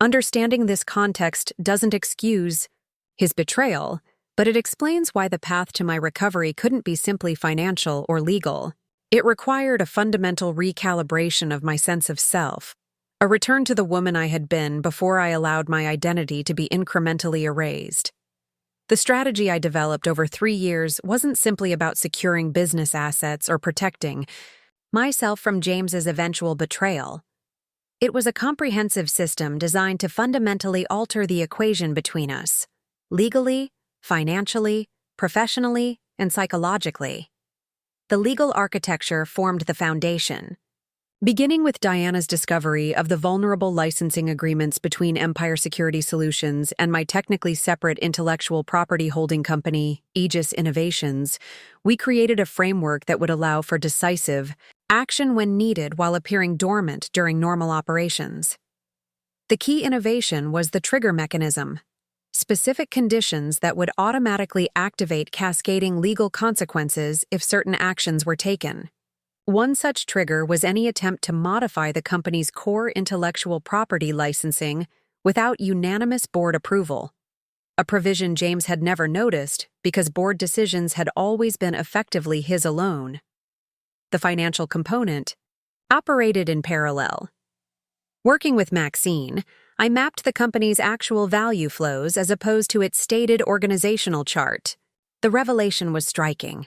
Understanding this context doesn't excuse his betrayal, but it explains why the path to my recovery couldn't be simply financial or legal. It required a fundamental recalibration of my sense of self, a return to the woman I had been before I allowed my identity to be incrementally erased. The strategy I developed over 3 years wasn't simply about securing business assets or protecting myself from James's eventual betrayal. It was a comprehensive system designed to fundamentally alter the equation between us, legally, financially, professionally, and psychologically. The legal architecture formed the foundation. Beginning with Diana's discovery of the vulnerable licensing agreements between Empire Security Solutions and my technically separate intellectual property holding company, Aegis Innovations, we created a framework that would allow for decisive action when needed while appearing dormant during normal operations. The key innovation was the trigger mechanism, specific conditions that would automatically activate cascading legal consequences if certain actions were taken. One such trigger was any attempt to modify the company's core intellectual property licensing without unanimous board approval, a provision James had never noticed because board decisions had always been effectively his alone. The financial component operated in parallel. Working with Maxine, I mapped the company's actual value flows as opposed to its stated organizational chart. The revelation was striking.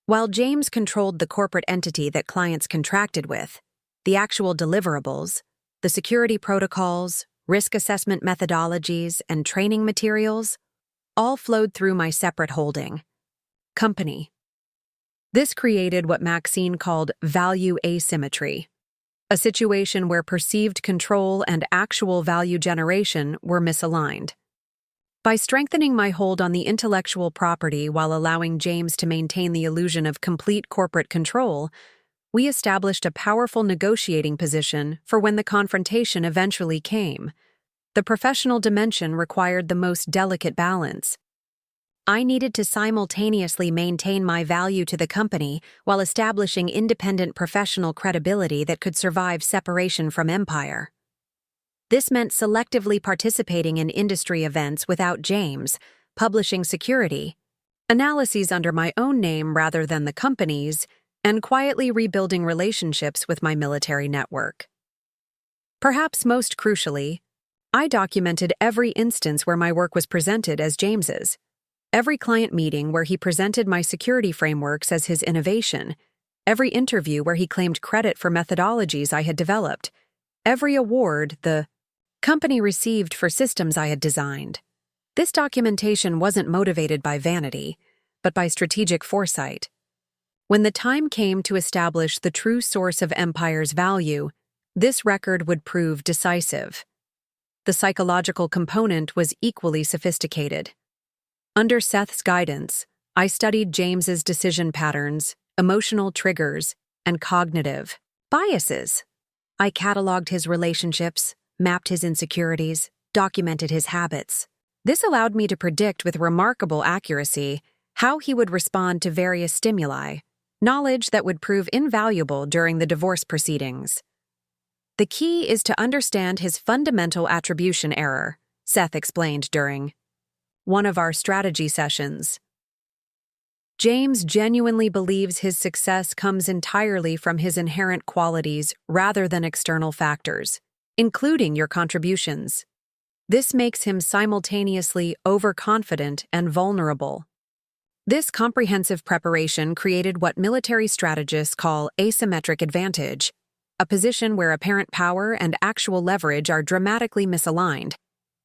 While James controlled the corporate entity that clients contracted with, the actual deliverables, the security protocols, risk assessment methodologies, and training materials, all flowed through my separate holding company. This created what Maxine called value asymmetry, a situation where perceived control and actual value generation were misaligned. By strengthening my hold on the intellectual property while allowing James to maintain the illusion of complete corporate control, we established a powerful negotiating position for when the confrontation eventually came. The professional dimension required the most delicate balance. I needed to simultaneously maintain my value to the company while establishing independent professional credibility that could survive separation from empire. This meant selectively participating in industry events without James, publishing security, analyses under my own name rather than the company's, and quietly rebuilding relationships with my military network. Perhaps most crucially, I documented every instance where my work was presented as James's. Every client meeting where he presented my security frameworks as his innovation, every interview where he claimed credit for methodologies I had developed, every award the company received for systems I had designed. This documentation wasn't motivated by vanity, but by strategic foresight. When the time came to establish the true source of Empire's value, this record would prove decisive. The psychological component was equally sophisticated. Under Seth's guidance, I studied James's decision patterns, emotional triggers, and cognitive biases. I cataloged his relationships, mapped his insecurities, documented his habits. This allowed me to predict with remarkable accuracy how he would respond to various stimuli, knowledge that would prove invaluable during the divorce proceedings. The key is to understand his fundamental attribution error, Seth explained during one of our strategy sessions. James genuinely believes his success comes entirely from his inherent qualities rather than external factors, including your contributions. This makes him simultaneously overconfident and vulnerable. This comprehensive preparation created what military strategists call asymmetric advantage, a position where apparent power and actual leverage are dramatically misaligned,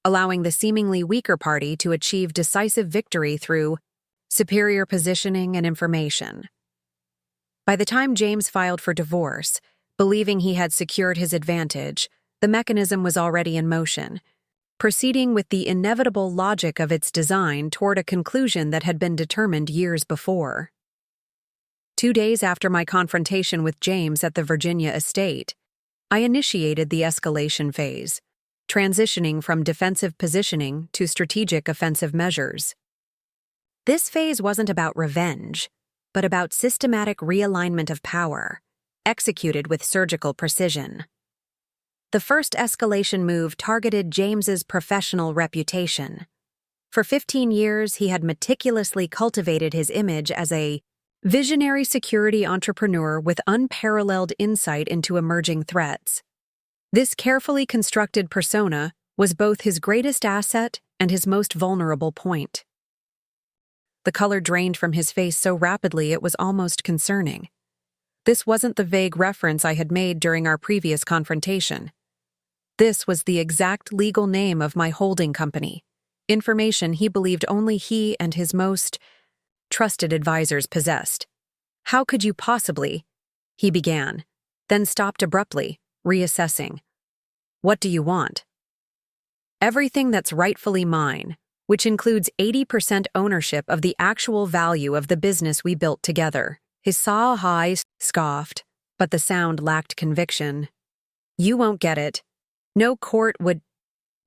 allowing the seemingly weaker party to achieve decisive victory through superior positioning and information. By the time James filed for divorce, believing he had secured his advantage, the mechanism was already in motion, proceeding with the inevitable logic of its design toward a conclusion that had been determined years before. 2 days after my confrontation with James at the Virginia estate, I initiated the escalation phase, transitioning from defensive positioning to strategic offensive measures. This phase wasn't about revenge, but about systematic realignment of power, executed with surgical precision. The first escalation move targeted James's professional reputation. For 15 years, he had meticulously cultivated his image as a visionary security entrepreneur with unparalleled insight into emerging threats. This carefully constructed persona was both his greatest asset and his most vulnerable point. The color drained from his face so rapidly it was almost concerning. This wasn't the vague reference I had made during our previous confrontation. This was the exact legal name of my holding company, information he believed only he and his most trusted advisors possessed. "How could you possibly?" he began, then stopped abruptly, reassessing. "What do you want?" "Everything that's rightfully mine, which includes 80% ownership of the actual value of the business we built together." His saw eyes scoffed, but the sound lacked conviction. "You won't get it. No court would..."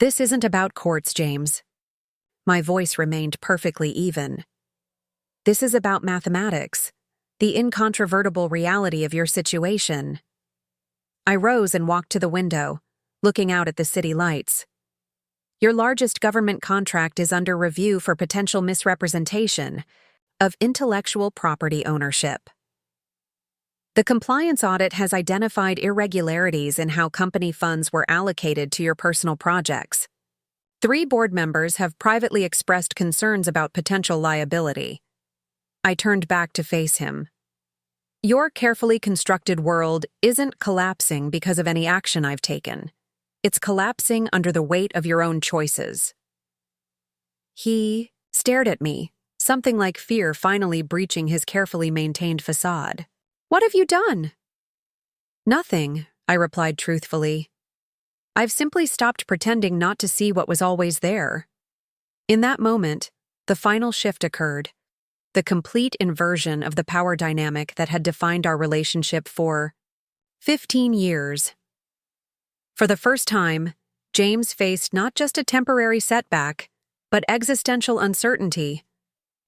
This isn't about courts, James. My voice remained perfectly even. This is about mathematics, the incontrovertible reality of your situation. I rose and walked to the window, looking out at the city lights. Your largest government contract is under review for potential misrepresentation of intellectual property ownership. The compliance audit has identified irregularities in how company funds were allocated to your personal projects. 3 board members have privately expressed concerns about potential liability. I turned back to face him. Your carefully constructed world isn't collapsing because of any action I've taken. It's collapsing under the weight of your own choices. He stared at me, something like fear finally breaching his carefully maintained facade. What have you done? Nothing, I replied truthfully. I've simply stopped pretending not to see what was always there. In that moment, the final shift occurred, the complete inversion of the power dynamic that had defined our relationship for 15 years. For the first time, James faced not just a temporary setback, but existential uncertainty,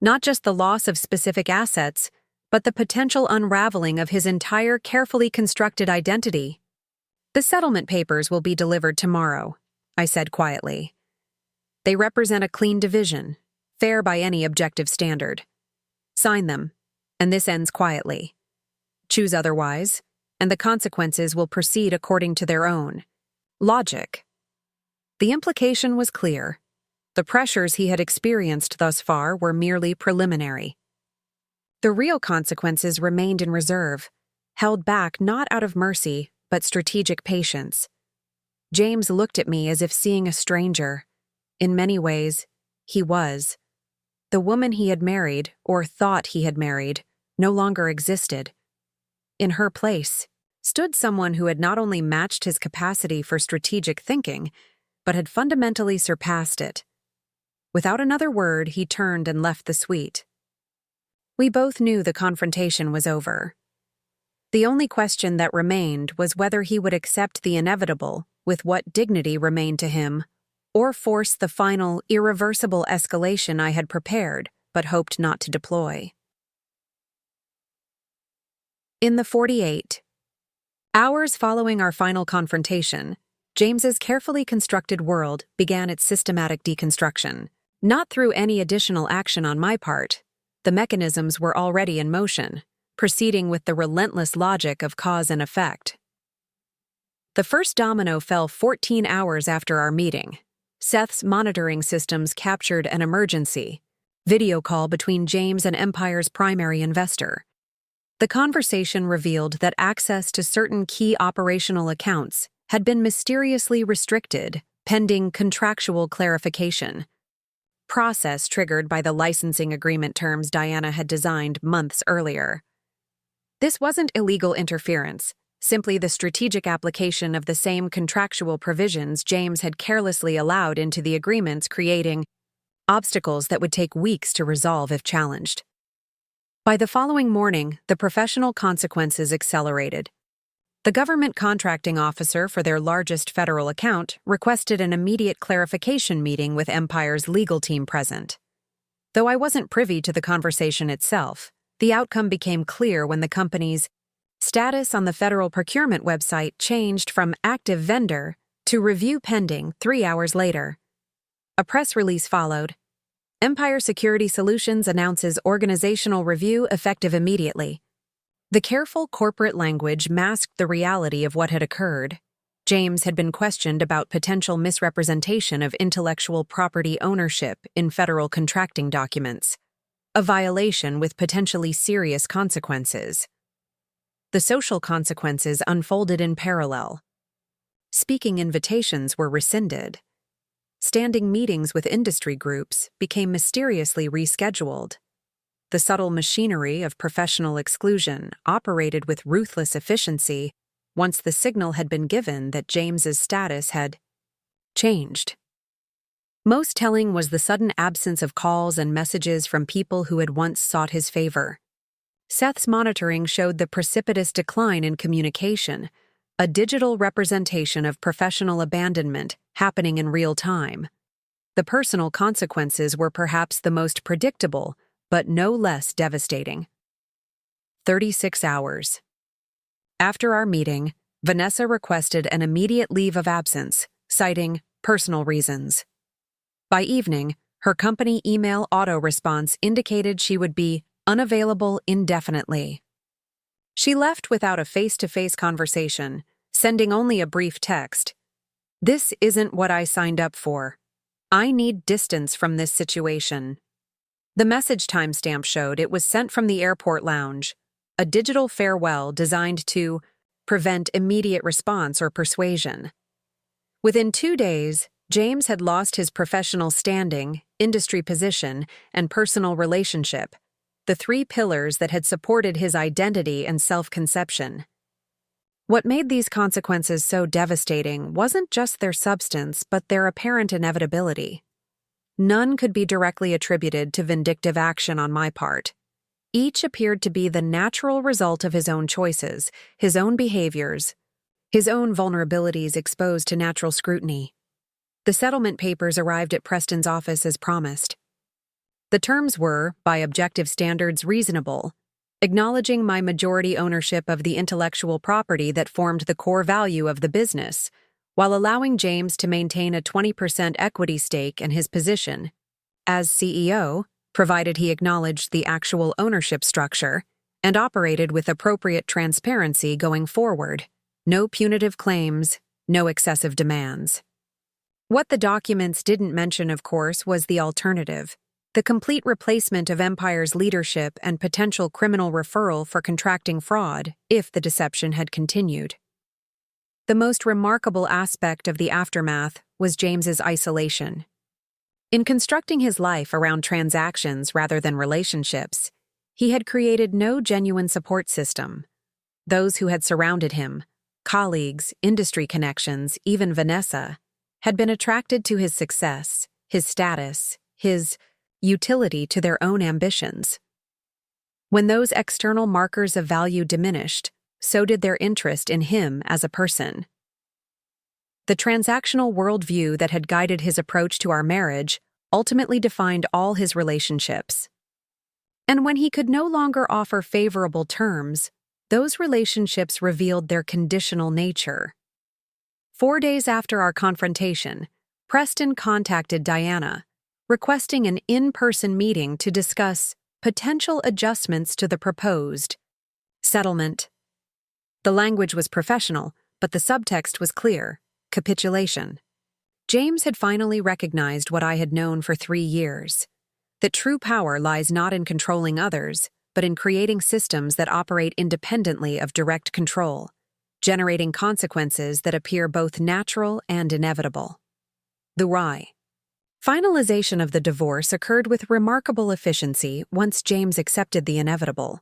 not just the loss of specific assets, but the potential unraveling of his entire carefully constructed identity. The settlement papers will be delivered tomorrow, I said quietly. They represent a clean division, fair by any objective standard. Sign them, and this ends quietly. Choose otherwise, and the consequences will proceed according to their own logic. The implication was clear. The pressures he had experienced thus far were merely preliminary. The real consequences remained in reserve, held back not out of mercy, but strategic patience. James looked at me as if seeing a stranger. In many ways, he was. The woman he had married, or thought he had married, no longer existed. In her place stood someone who had not only matched his capacity for strategic thinking, but had fundamentally surpassed it. Without another word, he turned and left the suite. We both knew the confrontation was over. The only question that remained was whether he would accept the inevitable with what dignity remained to him, or force the final, irreversible escalation I had prepared but hoped not to deploy. In the 48 hours following our final confrontation, James's carefully constructed world began its systematic deconstruction. Not through any additional action on my part. The mechanisms were already in motion, proceeding with the relentless logic of cause and effect. The first domino fell 14 hours after our meeting. Seth's monitoring systems captured an emergency video call between James and Empire's primary investor. The conversation revealed that access to certain key operational accounts had been mysteriously restricted, pending contractual clarification. Process triggered by the licensing agreement terms Diana had designed months earlier. This wasn't illegal interference, simply the strategic application of the same contractual provisions James had carelessly allowed into the agreements, creating obstacles that would take weeks to resolve if challenged. By the following morning, the professional consequences accelerated. The government contracting officer for their largest federal account requested an immediate clarification meeting with Empire's legal team present. Though I wasn't privy to the conversation itself, the outcome became clear when the company's status on the federal procurement website changed from active vendor to review pending 3 hours later. A press release followed. Empire Security Solutions announces organizational review effective immediately. The careful corporate language masked the reality of what had occurred. James had been questioned about potential misrepresentation of intellectual property ownership in federal contracting documents, a violation with potentially serious consequences. The social consequences unfolded in parallel. Speaking invitations were rescinded. Standing meetings with industry groups became mysteriously rescheduled. The subtle machinery of professional exclusion operated with ruthless efficiency once the signal had been given that James's status had changed. Most telling was the sudden absence of calls and messages from people who had once sought his favor. Seth's monitoring showed the precipitous decline in communication, a digital representation of professional abandonment happening in real time. The personal consequences were perhaps the most predictable, but no less devastating. 36 hours. After our meeting, Vanessa requested an immediate leave of absence, citing personal reasons. By evening, her company email auto-response indicated she would be unavailable indefinitely. She left without a face-to-face conversation, sending only a brief text. "This isn't what I signed up for. I need distance from this situation." The message timestamp showed it was sent from the airport lounge, a digital farewell designed to prevent immediate response or persuasion. Within 2 days, James had lost his professional standing, industry position, and personal relationship, the 3 pillars that had supported his identity and self-conception. What made these consequences so devastating wasn't just their substance, but their apparent inevitability. None could be directly attributed to vindictive action on my part. Each appeared to be the natural result of his own choices, his own behaviors, his own vulnerabilities exposed to natural scrutiny. The settlement papers arrived at Preston's office as promised. The terms were, by objective standards, reasonable, acknowledging my majority ownership of the intellectual property that formed the core value of the business, while allowing James to maintain a 20% equity stake in his position as CEO, provided he acknowledged the actual ownership structure and operated with appropriate transparency going forward. No punitive claims, no excessive demands. What the documents didn't mention, of course, was the alternative: the complete replacement of Empire's leadership and potential criminal referral for contracting fraud if the deception had continued. The most remarkable aspect of the aftermath was James's isolation. In constructing his life around transactions rather than relationships, he had created no genuine support system. Those who had surrounded him, colleagues, industry connections, even Vanessa, had been attracted to his success, his status, his utility to their own ambitions. When those external markers of value diminished, so did their interest in him as a person. The transactional worldview that had guided his approach to our marriage ultimately defined all his relationships. And when he could no longer offer favorable terms, those relationships revealed their conditional nature. 4 days after our confrontation, Preston contacted Diana, requesting an in-person meeting to discuss potential adjustments to the proposed settlement. The language was professional, but the subtext was clear: capitulation. James had finally recognized what I had known for 3 years: that true power lies not in controlling others, but in creating systems that operate independently of direct control, generating consequences that appear both natural and inevitable. The why. Finalization of the divorce occurred with remarkable efficiency once James accepted the inevitable.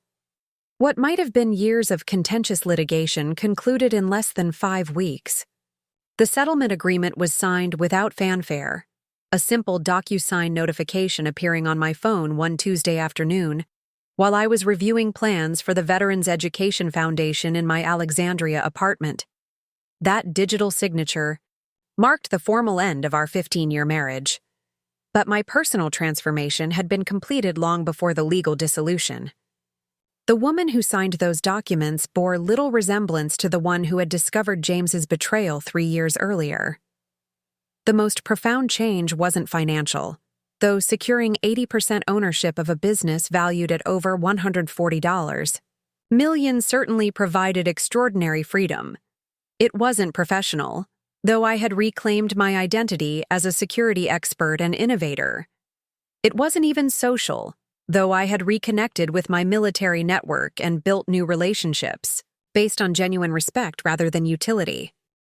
What might have been years of contentious litigation concluded in less than 5 weeks. The settlement agreement was signed without fanfare, a simple DocuSign notification appearing on my phone one Tuesday afternoon while I was reviewing plans for the Veterans Education Foundation in my Alexandria apartment. That digital signature marked the formal end of our 15-year marriage. But my personal transformation had been completed long before the legal dissolution. The woman who signed those documents bore little resemblance to the one who had discovered James's betrayal 3 years earlier. The most profound change wasn't financial, though securing 80% ownership of a business valued at over $140 million certainly provided extraordinary freedom. It wasn't professional, though I had reclaimed my identity as a security expert and innovator. It wasn't even social, though I had reconnected with my military network and built new relationships, based on genuine respect rather than utility.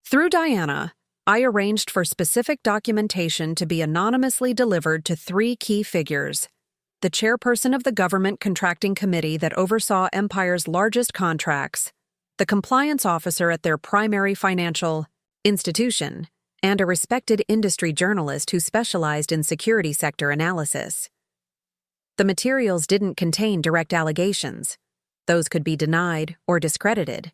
Through Diana, I arranged for specific documentation to be anonymously delivered to 3 key figures: the chairperson of the government contracting committee that oversaw Empire's largest contracts, the compliance officer at their primary financial institution, and a respected industry journalist who specialized in security sector analysis. The materials didn't contain direct allegations. Those could be denied or discredited.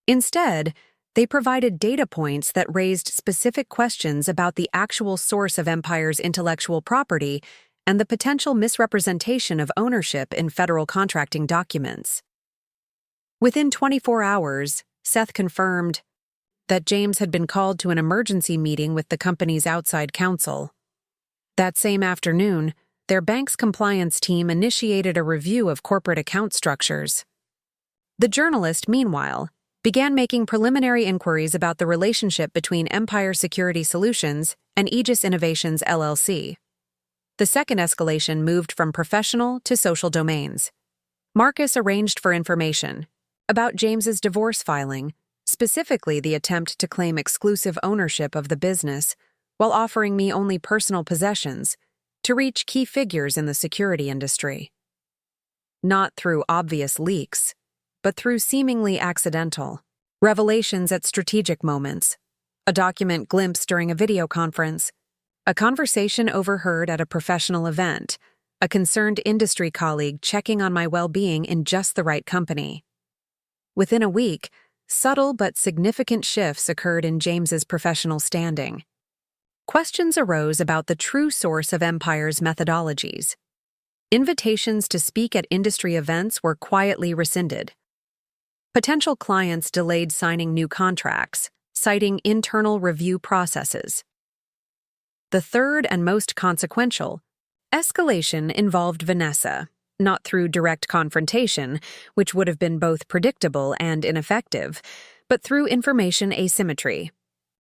Instead, They provided data points that raised specific questions about the actual source of Empire's intellectual property and the potential misrepresentation of ownership in federal contracting documents. Within 24 hours, Seth confirmed that James had been called to an emergency meeting with the company's outside counsel. That same afternoon, their bank's compliance team initiated a review of corporate account structures. The journalist, meanwhile, began making preliminary inquiries about the relationship between Empire Security Solutions and Aegis Innovations LLC. The second escalation moved from professional to social domains. Marcus arranged for information about James's divorce filing, specifically the attempt to claim exclusive ownership of the business while offering me only personal possessions to reach key figures in the security industry. Not through obvious leaks, but through seemingly accidental revelations at strategic moments, a document glimpsed during a video conference, a conversation overheard at a professional event, a concerned industry colleague checking on my well-being in just the right company. Within a week, subtle but significant shifts occurred in James's professional standing. Questions arose about the true source of Empire's methodologies. Invitations to speak at industry events were quietly rescinded. Potential clients delayed signing new contracts, citing internal review processes. The third and most consequential escalation involved Vanessa, not through direct confrontation, which would have been both predictable and ineffective, but through information asymmetry.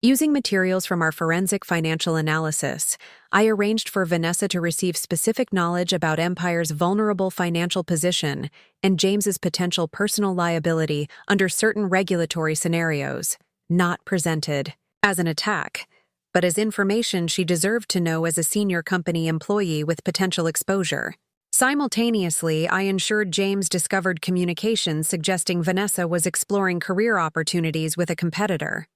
Using materials from our forensic financial analysis, I arranged for Vanessa to receive specific knowledge about Empire's vulnerable financial position and James's potential personal liability under certain regulatory scenarios, not presented as an attack, but as information she deserved to know as a senior company employee with potential exposure. Simultaneously, I ensured James discovered communications suggesting Vanessa was exploring career opportunities with a competitor.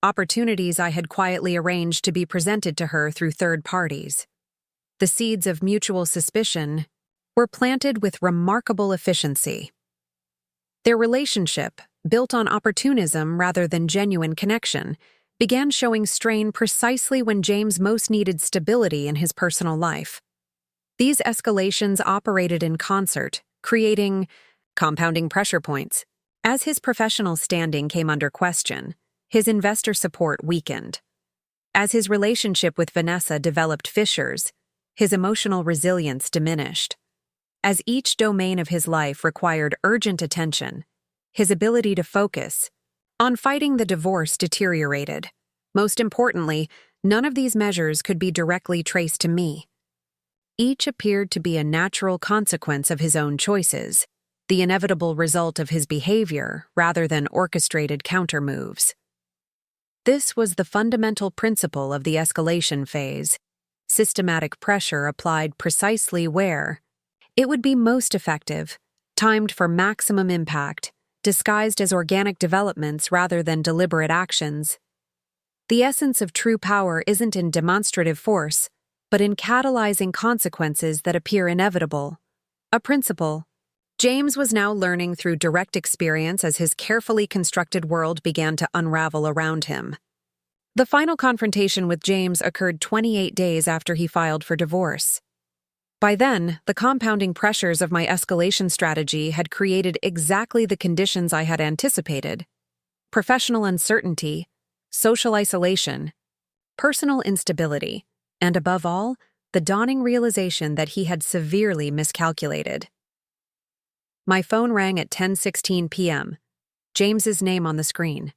Opportunities I had quietly arranged to be presented to her through third parties. The seeds of mutual suspicion were planted with remarkable efficiency. Their relationship, built on opportunism rather than genuine connection, began showing strain precisely when James most needed stability in his personal life. These escalations operated in concert, creating compounding pressure points. As his professional standing came under question, his investor support weakened. As his relationship with Vanessa developed fissures, his emotional resilience diminished. As each domain of his life required urgent attention, his ability to focus on fighting the divorce deteriorated. Most importantly, none of these measures could be directly traced to me. Each appeared to be a natural consequence of his own choices, the inevitable result of his behavior rather than orchestrated countermoves. This was the fundamental principle of the escalation phase: systematic pressure applied precisely where it would be most effective, timed for maximum impact, disguised as organic developments rather than deliberate actions. The essence of true power isn't in demonstrative force, but in catalyzing consequences that appear inevitable. A principle James was now learning through direct experience as his carefully constructed world began to unravel around him. The final confrontation with James occurred 28 days after he filed for divorce. By then, the compounding pressures of my escalation strategy had created exactly the conditions I had anticipated: professional uncertainty, social isolation, personal instability, and above all, the dawning realization that he had severely miscalculated. My phone rang at 10:16 p.m., James's name on the screen.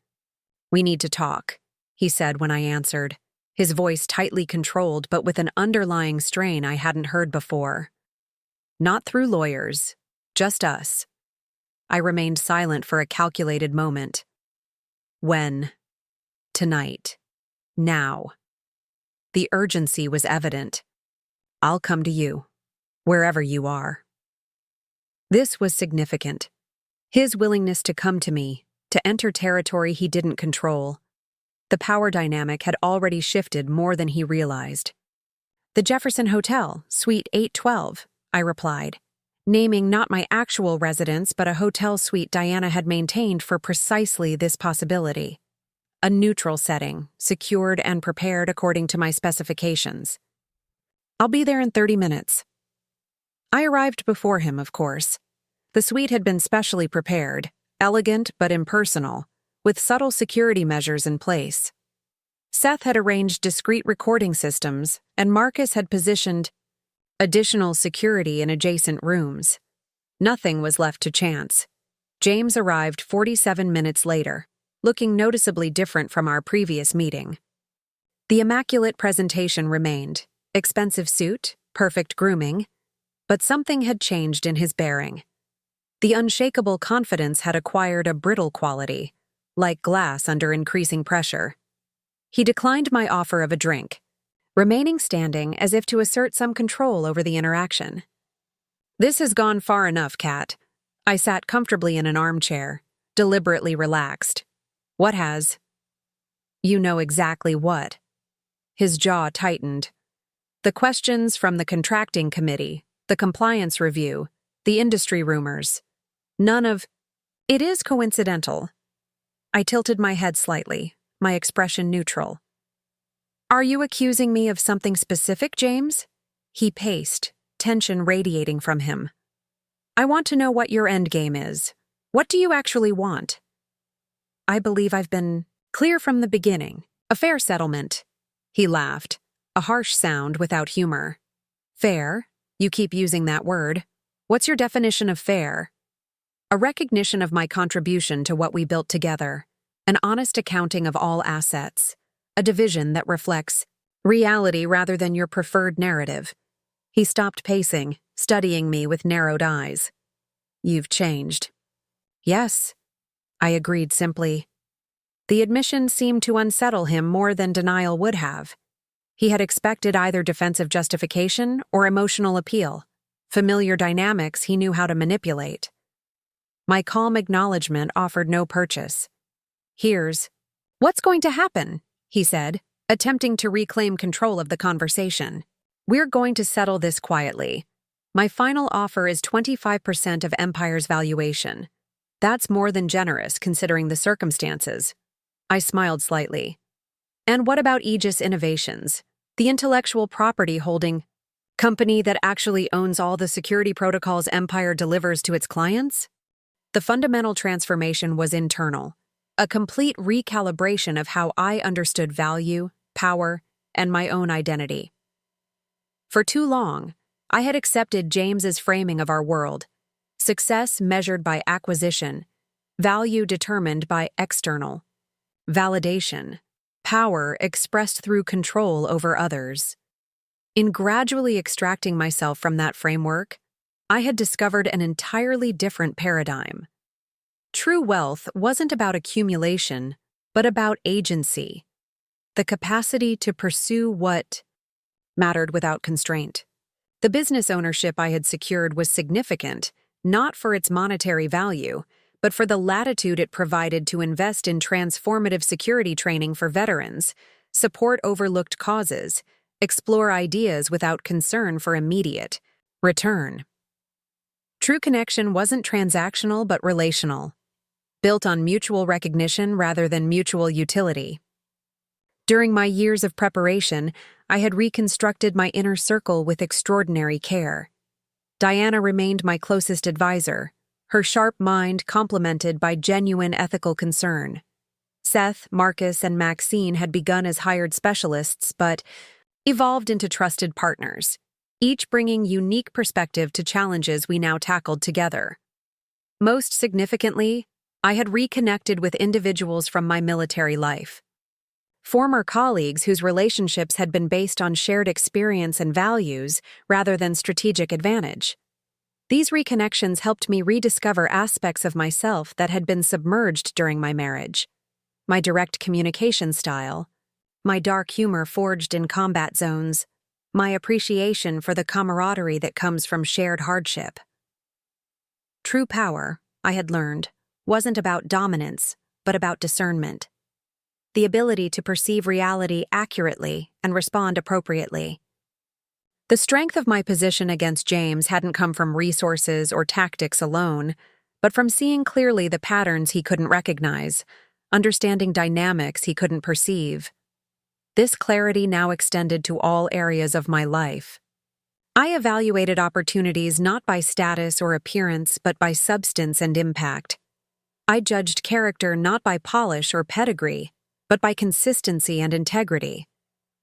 "We need to talk," he said when I answered, his voice tightly controlled but with an underlying strain I hadn't heard before. "Not through lawyers, just us." I remained silent for a calculated moment. "When?" "Tonight. Now." The urgency was evident. "I'll come to you, wherever you are." This was significant. His willingness to come to me, to enter territory he didn't control. The power dynamic had already shifted more than he realized. "The Jefferson Hotel, Suite 812, I replied, naming not my actual residence but a hotel suite Diana had maintained for precisely this possibility. a neutral setting, secured and prepared according to my specifications. I'll be there in 30 minutes. I arrived before him, of course. The suite had been specially prepared, elegant but impersonal, with subtle security measures in place. Seth had arranged discreet recording systems, and Marcus had positioned additional security in adjacent rooms. Nothing was left to chance. James arrived 47 minutes later, looking noticeably different from our previous meeting. The immaculate presentation remained, expensive suit, perfect grooming, but something had changed in his bearing. The unshakable confidence had acquired a brittle quality, like glass under increasing pressure. He declined my offer of a drink, remaining standing as if to assert some control over the interaction. "This has gone far enough, Kat." I sat comfortably in an armchair, deliberately relaxed. "What has?" "You know exactly what." His jaw tightened. "The questions from the contracting committee, the compliance review, the industry rumors. None of it is coincidental." I tilted my head slightly, my expression neutral. "Are you accusing me of something specific, James?" He paced, tension radiating from him. "I want to know what your endgame is. What do you actually want?" "I believe I've been clear from the beginning. A fair settlement." He laughed, a harsh sound without humor. "Fair? You keep using that word. What's your definition of fair?" "A recognition of my contribution to what we built together. An honest accounting of all assets. A division that reflects reality rather than your preferred narrative." He stopped pacing, studying me with narrowed eyes. "You've changed." "Yes," I agreed simply. The admission seemed to unsettle him more than denial would have. He had expected either defensive justification or emotional appeal. Familiar dynamics he knew how to manipulate. My calm acknowledgement offered no purchase. "What's going to happen?" he said, attempting to reclaim control of the conversation. "We're going to settle this quietly. My final offer is 25% of Empire's valuation. That's more than generous considering the circumstances." I smiled slightly. "And what about Aegis Innovations, the intellectual property holding company that actually owns all the security protocols Empire delivers to its clients?" The fundamental transformation was internal, a complete recalibration of how I understood value, power, and my own identity. For too long, I had accepted James's framing of our world: success measured by acquisition, value determined by external validation, power expressed through control over others. In gradually extracting myself from that framework, I had discovered an entirely different paradigm. True wealth wasn't about accumulation, but about agency, the capacity to pursue what mattered without constraint. The business ownership I had secured was significant, not for its monetary value, but for the latitude it provided to invest in transformative security training for veterans, support overlooked causes, explore ideas without concern for immediate return. True connection wasn't transactional but relational, built on mutual recognition rather than mutual utility. During my years of preparation, I had reconstructed my inner circle with extraordinary care. Diana remained my closest advisor, her sharp mind complemented by genuine ethical concern. Seth, Marcus, and Maxine had begun as hired specialists but evolved into trusted partners, each bringing unique perspective to challenges we now tackled together. Most significantly, I had reconnected with individuals from my military life. Former colleagues whose relationships had been based on shared experience and values rather than strategic advantage. These reconnections helped me rediscover aspects of myself that had been submerged during my marriage. My direct communication style, my dark humor forged in combat zones, my appreciation for the camaraderie that comes from shared hardship. True power, I had learned, wasn't about dominance, but about discernment. The ability to perceive reality accurately and respond appropriately. The strength of my position against James hadn't come from resources or tactics alone, but from seeing clearly the patterns he couldn't recognize, understanding dynamics he couldn't perceive. This clarity now extended to all areas of my life. I evaluated opportunities not by status or appearance, but by substance and impact. I judged character not by polish or pedigree, but by consistency and integrity.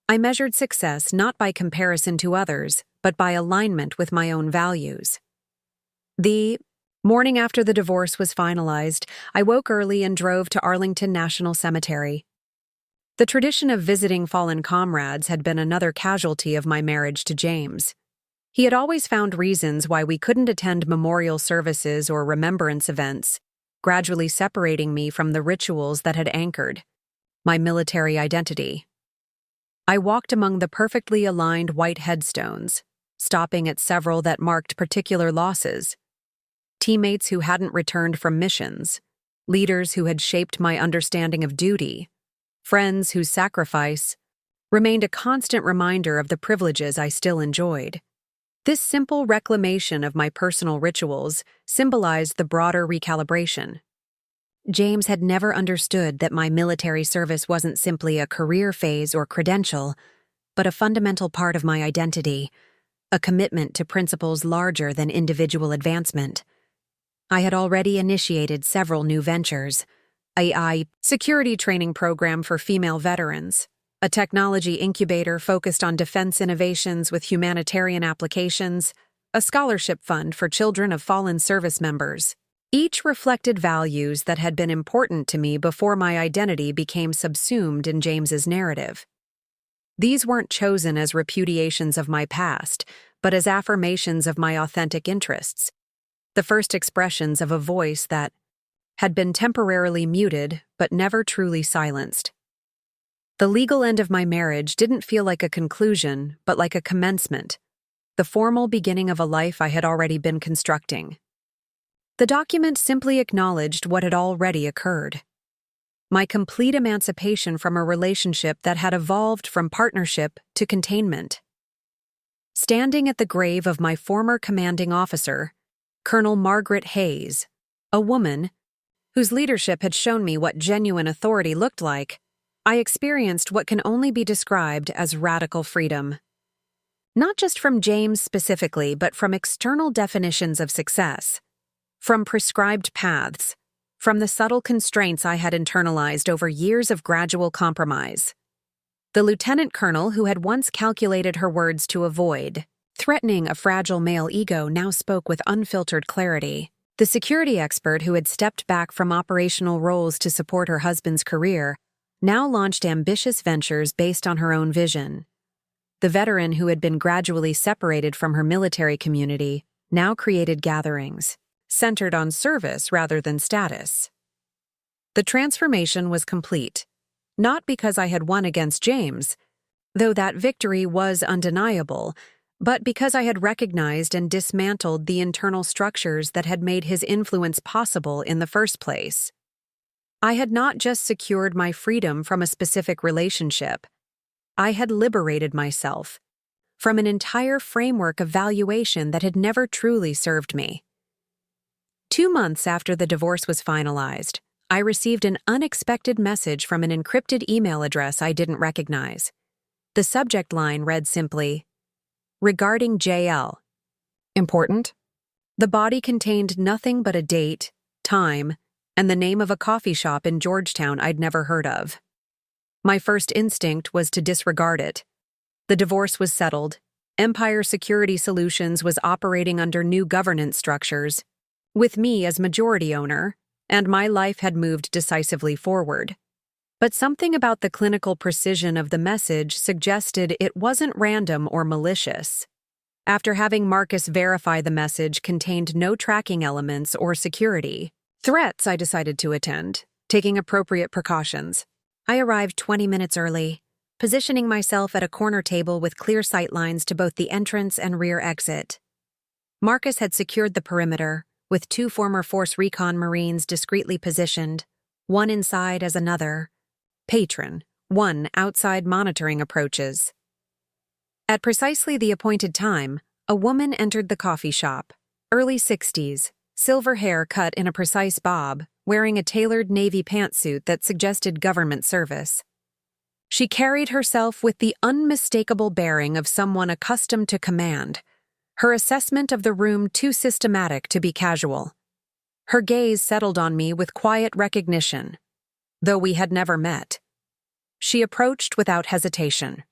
I measured success not by comparison to others, but by alignment with my own values. The morning after the divorce was finalized, I woke early and drove to Arlington National Cemetery. The tradition of visiting fallen comrades had been another casualty of my marriage to James. He had always found reasons why we couldn't attend memorial services or remembrance events, gradually separating me from the rituals that had anchored my military identity. I walked among the perfectly aligned white headstones, stopping at several that marked particular losses. Teammates who hadn't returned from missions, leaders who had shaped my understanding of duty, friends whose sacrifice remained a constant reminder of the privileges I still enjoyed. This simple reclamation of my personal rituals symbolized the broader recalibration. James had never understood that my military service wasn't simply a career phase or credential, but a fundamental part of my identity, a commitment to principles larger than individual advancement. I had already initiated several new ventures: a security training program for female veterans, a technology incubator focused on defense innovations with humanitarian applications, a scholarship fund for children of fallen service members. Each reflected values that had been important to me before my identity became subsumed in James's narrative. These weren't chosen as repudiations of my past, but as affirmations of my authentic interests, the first expressions of a voice that had been temporarily muted but never truly silenced. The legal end of my marriage didn't feel like a conclusion, but like a commencement, the formal beginning of a life I had already been constructing. The document simply acknowledged what had already occurred: my complete emancipation from a relationship that had evolved from partnership to containment. Standing at the grave of my former commanding officer, Colonel Margaret Hayes, a woman whose leadership had shown me what genuine authority looked like, I experienced what can only be described as radical freedom. Not just from James specifically, but from external definitions of success, from prescribed paths, from the subtle constraints I had internalized over years of gradual compromise. The lieutenant colonel who had once calculated her words to avoid threatening a fragile male ego now spoke with unfiltered clarity. The security expert who had stepped back from operational roles to support her husband's career now launched ambitious ventures based on her own vision. The veteran who had been gradually separated from her military community now created gatherings, centered on service rather than status. The transformation was complete, not because I had won against James, though that victory was undeniable, but because I had recognized and dismantled the internal structures that had made his influence possible in the first place. I had not just secured my freedom from a specific relationship. I had liberated myself from an entire framework of valuation that had never truly served me. 2 months after the divorce was finalized, I received an unexpected message from an encrypted email address I didn't recognize. The subject line read simply, "Regarding JL." Important? The body contained nothing but a date, time, and the name of a coffee shop in Georgetown I'd never heard of. My first instinct was to disregard it. The divorce was settled. Empire Security Solutions was operating under new governance structures, with me as majority owner, and my life had moved decisively forward. But something about the clinical precision of the message suggested it wasn't random or malicious. After having Marcus verify the message contained no tracking elements or security threats, I decided to attend, taking appropriate precautions. I arrived 20 minutes early, positioning myself at a corner table with clear sight lines to both the entrance and rear exit. Marcus had secured the perimeter, with 2 former Force Recon Marines discreetly positioned, one inside as another patron, one outside monitoring approaches. At precisely the appointed time, a woman entered the coffee shop, early 60s, silver hair cut in a precise bob, wearing a tailored navy pantsuit that suggested government service. She carried herself with the unmistakable bearing of someone accustomed to command, her assessment of the room too systematic to be casual. Her gaze settled on me with quiet recognition, though we had never met. She approached without hesitation.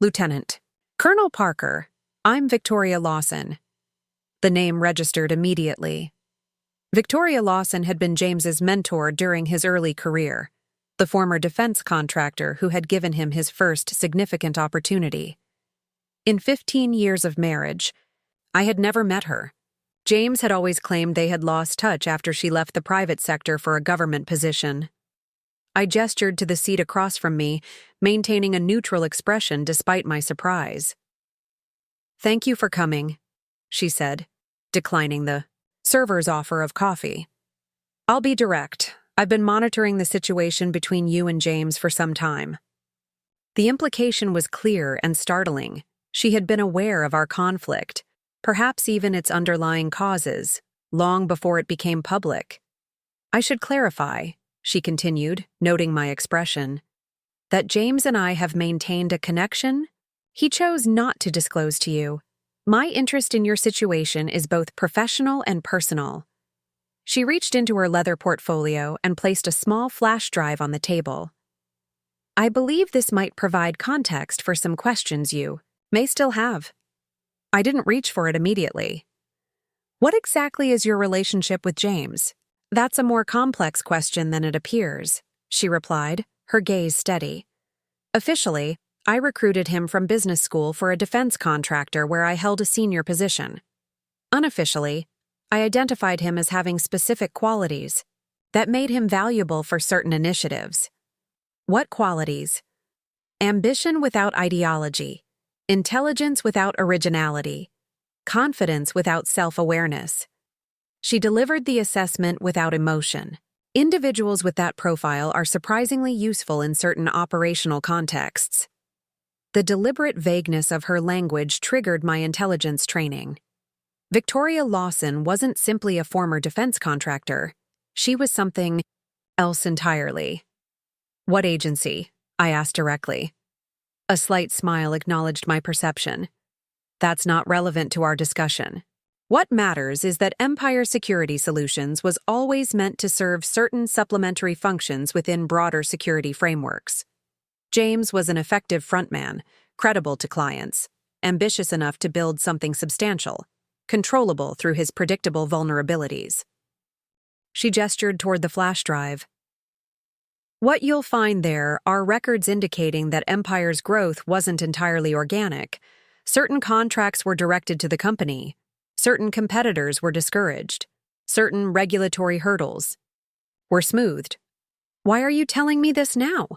Lieutenant. Colonel Parker, I'm Victoria Lawson. The name registered immediately. Victoria Lawson had been James's mentor during his early career, the former defense contractor who had given him his first significant opportunity. In 15 years of marriage, I had never met her. James had always claimed they had lost touch after she left the private sector for a government position. I gestured to the seat across from me, maintaining a neutral expression despite my surprise. "Thank you for coming," she said, declining the server's offer of coffee. "I'll be direct. I've been monitoring the situation between you and James for some time." The implication was clear and startling. She had been aware of our conflict, perhaps even its underlying causes, long before it became public. "I should clarify," she continued, noting my expression, "that James and I have maintained a connection he chose not to disclose to you. My interest in your situation is both professional and personal." She reached into her leather portfolio and placed a small flash drive on the table. "I believe this might provide context for some questions you may still have." I didn't reach for it immediately. "What exactly is your relationship with James?" "That's a more complex question than it appears," she replied, her gaze steady. "Officially, I recruited him from business school for a defense contractor where I held a senior position. Unofficially, I identified him as having specific qualities that made him valuable for certain initiatives." "What qualities?" "Ambition without ideology, intelligence without originality, confidence without self-awareness." She delivered the assessment without emotion. Individuals with that profile are surprisingly useful in certain operational contexts. The deliberate vagueness of her language triggered my intelligence training. Victoria Lawson wasn't simply a former defense contractor. She was something else entirely. "What agency?" I asked directly. A slight smile acknowledged my perception. "That's not relevant to our discussion. What matters is that Empire Security Solutions was always meant to serve certain supplementary functions within broader security frameworks. James was an effective frontman, credible to clients, ambitious enough to build something substantial, controllable through his predictable vulnerabilities." She gestured toward the flash drive. "What you'll find there are records indicating that Empire's growth wasn't entirely organic. Certain contracts were directed to the company. Certain competitors were discouraged. Certain regulatory hurdles were smoothed." "Why are you telling me this now?"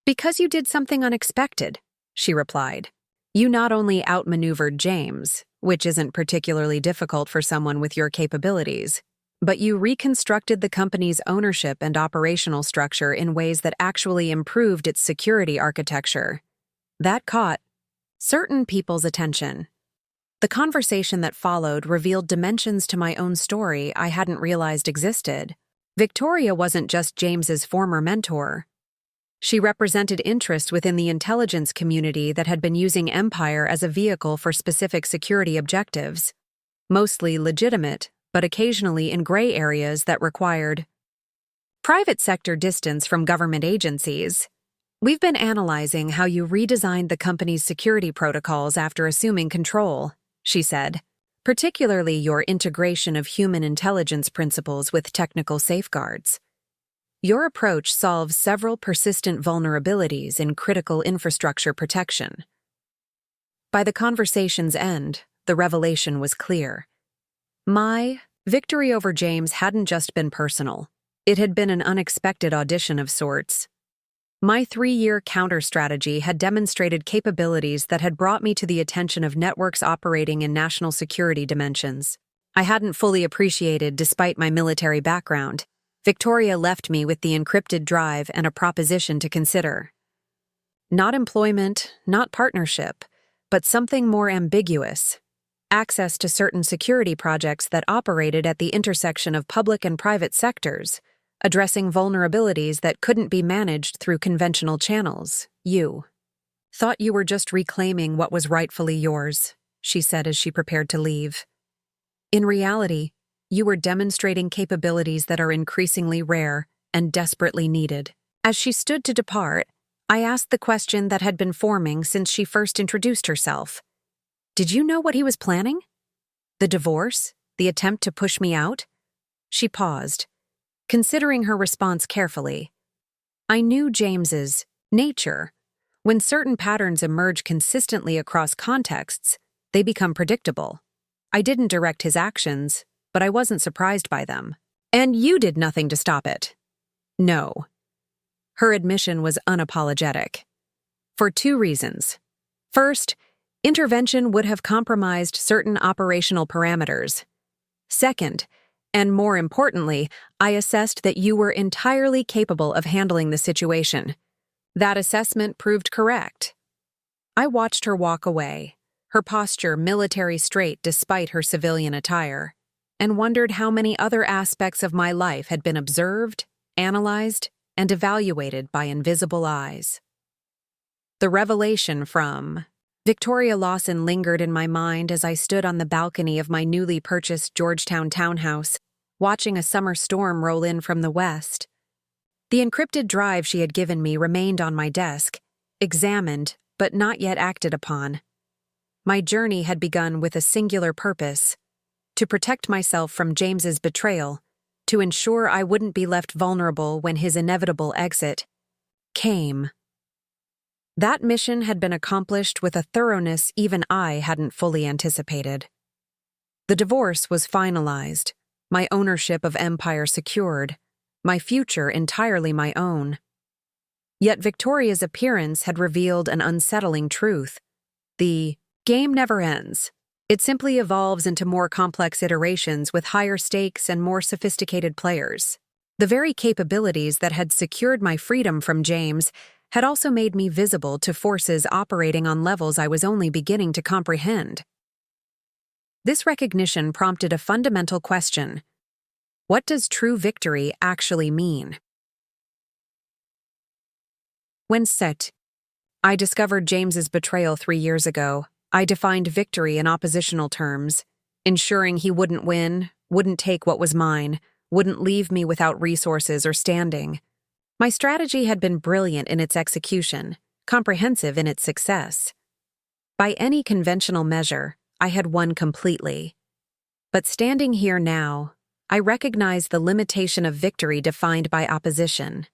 "Because you did something unexpected," she replied. "You not only outmaneuvered James, which isn't particularly difficult for someone with your capabilities, but you reconstructed the company's ownership and operational structure in ways that actually improved its security architecture. That caught certain people's attention." The conversation that followed revealed dimensions to my own story I hadn't realized existed. Victoria wasn't just James's former mentor. She represented interest within the intelligence community that had been using Empire as a vehicle for specific security objectives, mostly legitimate, but occasionally in gray areas that required private sector distance from government agencies. "We've been analyzing how you redesigned the company's security protocols after assuming control," she said, "particularly your integration of human intelligence principles with technical safeguards. Your approach solves several persistent vulnerabilities in critical infrastructure protection." By the conversation's end, the revelation was clear. My victory over James hadn't just been personal. It had been an unexpected audition of sorts. My 3-year counter-strategy had demonstrated capabilities that had brought me to the attention of networks operating in national security dimensions I hadn't fully appreciated despite my military background. Victoria left me with the encrypted drive and a proposition to consider. Not employment, not partnership, but something more ambiguous. access to certain security projects that operated at the intersection of public and private sectors, addressing vulnerabilities that couldn't be managed through conventional channels. You thought you were just reclaiming what was rightfully yours, she said as she prepared to leave. In reality, you were demonstrating capabilities that are increasingly rare and desperately needed. As she stood to depart, I asked the question that had been forming since she first introduced herself. Did you know what he was planning? The divorce? The attempt to push me out? She paused, considering her response carefully. I knew James's nature. When certain patterns emerge consistently across contexts, they become predictable. I didn't direct his actions, but I wasn't surprised by them. And you did nothing to stop it. No. Her admission was unapologetic. For 2 reasons. First, intervention would have compromised certain operational parameters. Second, and more importantly, I assessed that you were entirely capable of handling the situation. That assessment proved correct. I watched her walk away, her posture military straight despite her civilian attire, and wondered how many other aspects of my life had been observed, analyzed, and evaluated by invisible eyes. The revelation from Victoria Lawson lingered in my mind as I stood on the balcony of my newly purchased Georgetown townhouse, watching a summer storm roll in from the west. The encrypted drive she had given me remained on my desk, examined but not yet acted upon. My journey had begun with a singular purpose: to protect myself from James's betrayal, to ensure I wouldn't be left vulnerable when his inevitable exit came. That mission had been accomplished with a thoroughness even I hadn't fully anticipated. The divorce was finalized, my ownership of Empire secured, my future entirely my own. Yet Victoria's appearance had revealed an unsettling truth. The game never ends. It simply evolves into more complex iterations with higher stakes and more sophisticated players. The very capabilities that had secured my freedom from James had also made me visible to forces operating on levels I was only beginning to comprehend. This recognition prompted a fundamental question: what does true victory actually mean? When I discovered James's betrayal 3 years ago, I defined victory in oppositional terms, ensuring he wouldn't win, wouldn't take what was mine, wouldn't leave me without resources or standing. My strategy had been brilliant in its execution, comprehensive in its success. By any conventional measure, I had won completely. But standing here now, I recognize the limitation of victory defined by opposition.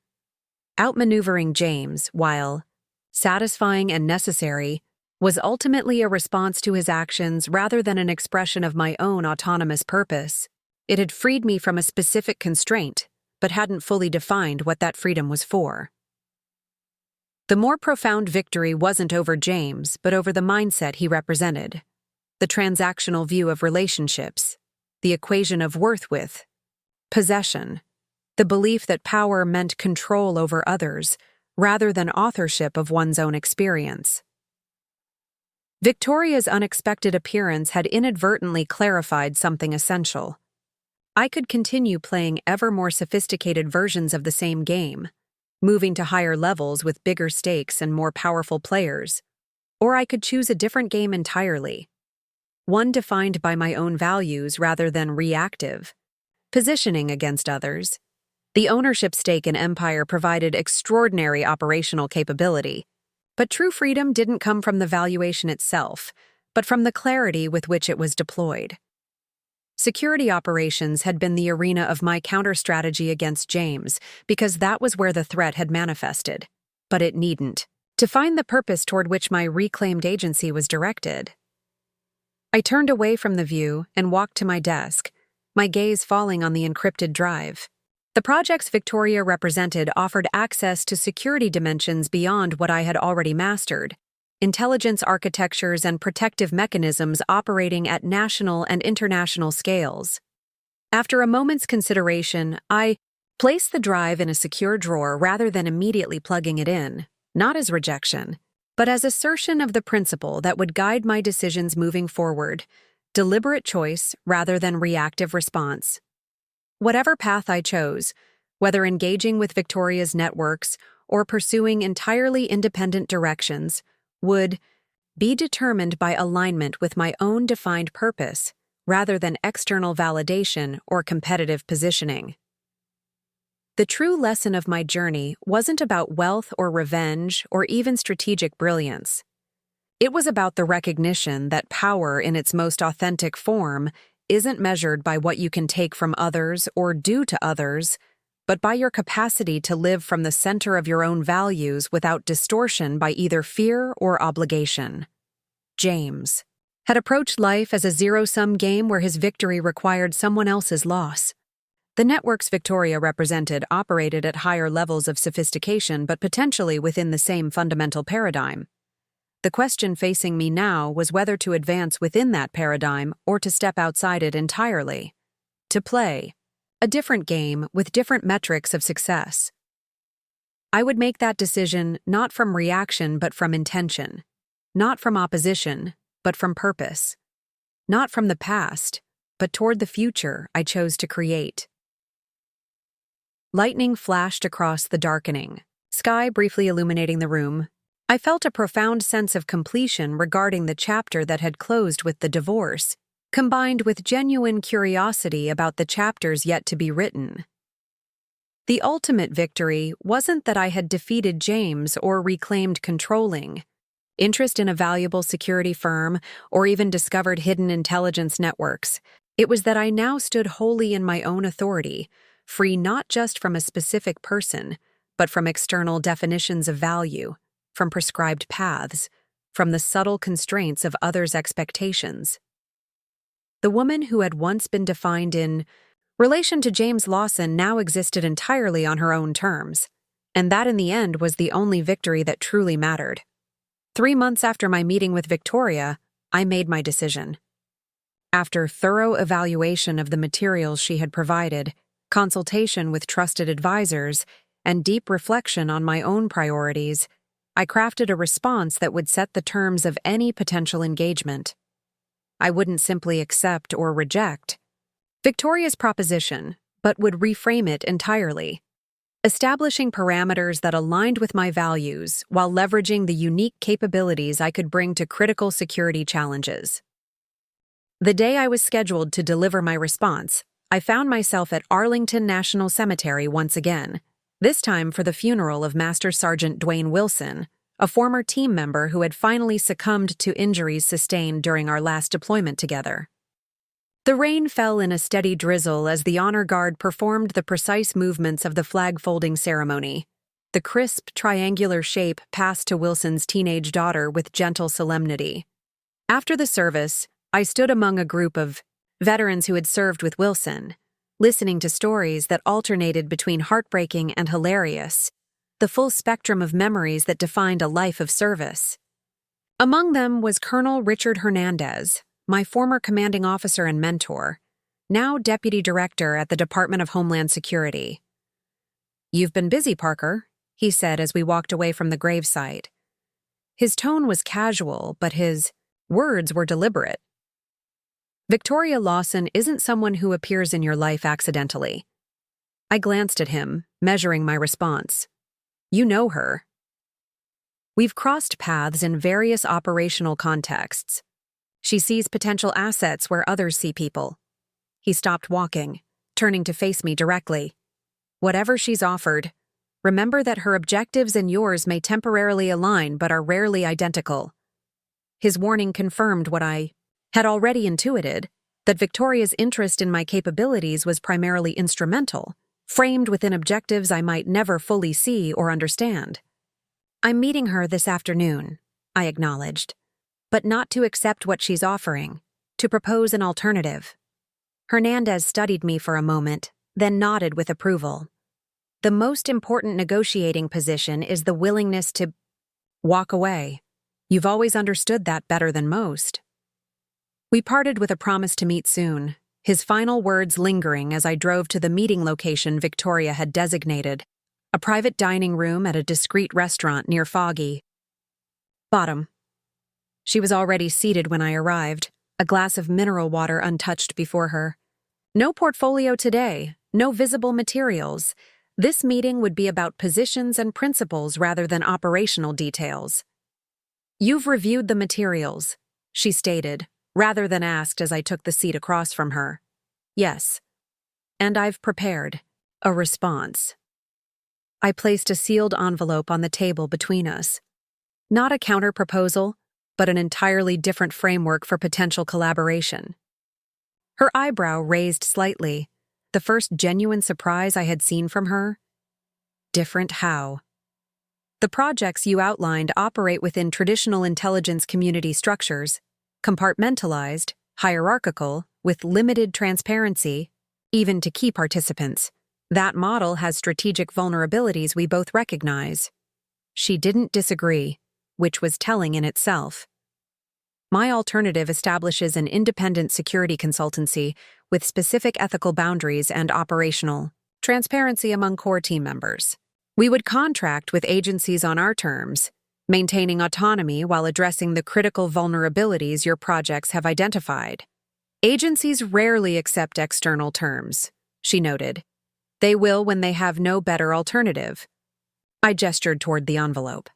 Outmaneuvering James, while satisfying and necessary, was ultimately a response to his actions rather than an expression of my own autonomous purpose. It had freed me from a specific constraint, but hadn't fully defined what that freedom was for. The more profound victory wasn't over James, but over the mindset he represented. The transactional view of relationships, the equation of worth with possession, the belief that power meant control over others, rather than authorship of one's own experience. Victoria's unexpected appearance had inadvertently clarified something essential. I could continue playing ever more sophisticated versions of the same game, moving to higher levels with bigger stakes and more powerful players, or I could choose a different game entirely, one defined by my own values rather than reactive, positioning against others. The ownership stake in Empire provided extraordinary operational capability, but true freedom didn't come from the valuation itself, but from the clarity with which it was deployed. Security operations had been the arena of my counter-strategy against James, because that was where the threat had manifested. But it needn't. To find the purpose toward which my reclaimed agency was directed. I turned away from the view and walked to my desk, my gaze falling on the encrypted drive. The projects Victoria represented offered access to security dimensions beyond what I had already mastered. Intelligence architectures and protective mechanisms operating at national and international scales. After a moment's consideration, I placed the drive in a secure drawer rather than immediately plugging it in, not as rejection, but as assertion of the principle that would guide my decisions moving forward. Deliberate choice rather than reactive response. Whatever path I chose, whether engaging with Victoria's networks or pursuing entirely independent directions, would be determined by alignment with my own defined purpose rather than external validation or competitive positioning. The true lesson of my journey wasn't about wealth or revenge or even strategic brilliance. It was about the recognition that power in its most authentic form isn't measured by what you can take from others or do to others, but by your capacity to live from the center of your own values without distortion by either fear or obligation. James had approached life as a zero-sum game where his victory required someone else's loss. The networks Victoria represented operated at higher levels of sophistication but potentially within the same fundamental paradigm. The question facing me now was whether to advance within that paradigm or to step outside it entirely. To play a different game with different metrics of success. I would make that decision not from reaction but from intention, not from opposition but from purpose, not from the past but toward the future I chose to create. Lightning flashed across the darkening sky, briefly illuminating the room. I felt a profound sense of completion regarding the chapter that had closed with the divorce, combined with genuine curiosity about the chapters yet to be written. The ultimate victory wasn't that I had defeated James or reclaimed controlling interest in a valuable security firm or even discovered hidden intelligence networks. It was that I now stood wholly in my own authority, free not just from a specific person, but from external definitions of value, from prescribed paths, from the subtle constraints of others' expectations. The woman who had once been defined in relation to James Lawson now existed entirely on her own terms, and that in the end was the only victory that truly mattered. 3 months after my meeting with Victoria, I made my decision. After thorough evaluation of the materials she had provided, consultation with trusted advisors, and deep reflection on my own priorities, I crafted a response that would set the terms of any potential engagement. I wouldn't simply accept or reject Victoria's proposition, but would reframe it entirely, establishing parameters that aligned with my values while leveraging the unique capabilities I could bring to critical security challenges. The day I was scheduled to deliver my response, I found myself at Arlington National Cemetery once again, this time for the funeral of Master Sergeant Dwayne Wilson, a former team member who had finally succumbed to injuries sustained during our last deployment together. The rain fell in a steady drizzle as the honor guard performed the precise movements of the flag-folding ceremony. The crisp, triangular shape passed to Wilson's teenage daughter with gentle solemnity. After the service, I stood among a group of veterans who had served with Wilson, listening to stories that alternated between heartbreaking and hilarious, the full spectrum of memories that defined a life of service. Among them was Colonel Richard Hernandez, my former commanding officer and mentor, now Deputy Director at the Department of Homeland Security. "You've been busy, Parker," he said as we walked away from the gravesite. His tone was casual, but his words were deliberate. "Victoria Lawson isn't someone who appears in your life accidentally." I glanced at him, measuring my response. "You know her. We've crossed paths in various operational contexts. She sees potential assets where others see people." He stopped walking, turning to face me directly. "Whatever she's offered, remember that her objectives and yours may temporarily align but are rarely identical." His warning confirmed what I had already intuited, that Victoria's interest in my capabilities was primarily instrumental, framed within objectives I might never fully see or understand. "I'm meeting her this afternoon," I acknowledged, "but not to accept what she's offering, to propose an alternative." Hernandez studied me for a moment, then nodded with approval. "The most important negotiating position is the willingness to walk away. You've always understood that better than most." We parted with a promise to meet soon, his final words lingering as I drove to the meeting location Victoria had designated, a private dining room at a discreet restaurant near Foggy Bottom. She was already seated when I arrived, a glass of mineral water untouched before her. No portfolio today, no visible materials. This meeting would be about positions and principles rather than operational details. "You've reviewed the materials," she stated, rather than asked as I took the seat across from her. "Yes. And I've prepared a response." I placed a sealed envelope on the table between us. Not a counter-proposal, but an entirely different framework for potential collaboration. Her eyebrow raised slightly, the first genuine surprise I had seen from her. "Different how?" "The projects you outlined operate within traditional intelligence community structures, compartmentalized, hierarchical, with limited transparency, even to key participants. That model has strategic vulnerabilities we both recognize." She didn't disagree, which was telling in itself. "My alternative establishes an independent security consultancy with specific ethical boundaries and operational transparency among core team members. We would contract with agencies on our terms, maintaining autonomy while addressing the critical vulnerabilities your projects have identified. Agencies rarely accept external terms," she noted. "They will when they have no better alternative." I gestured toward the envelope.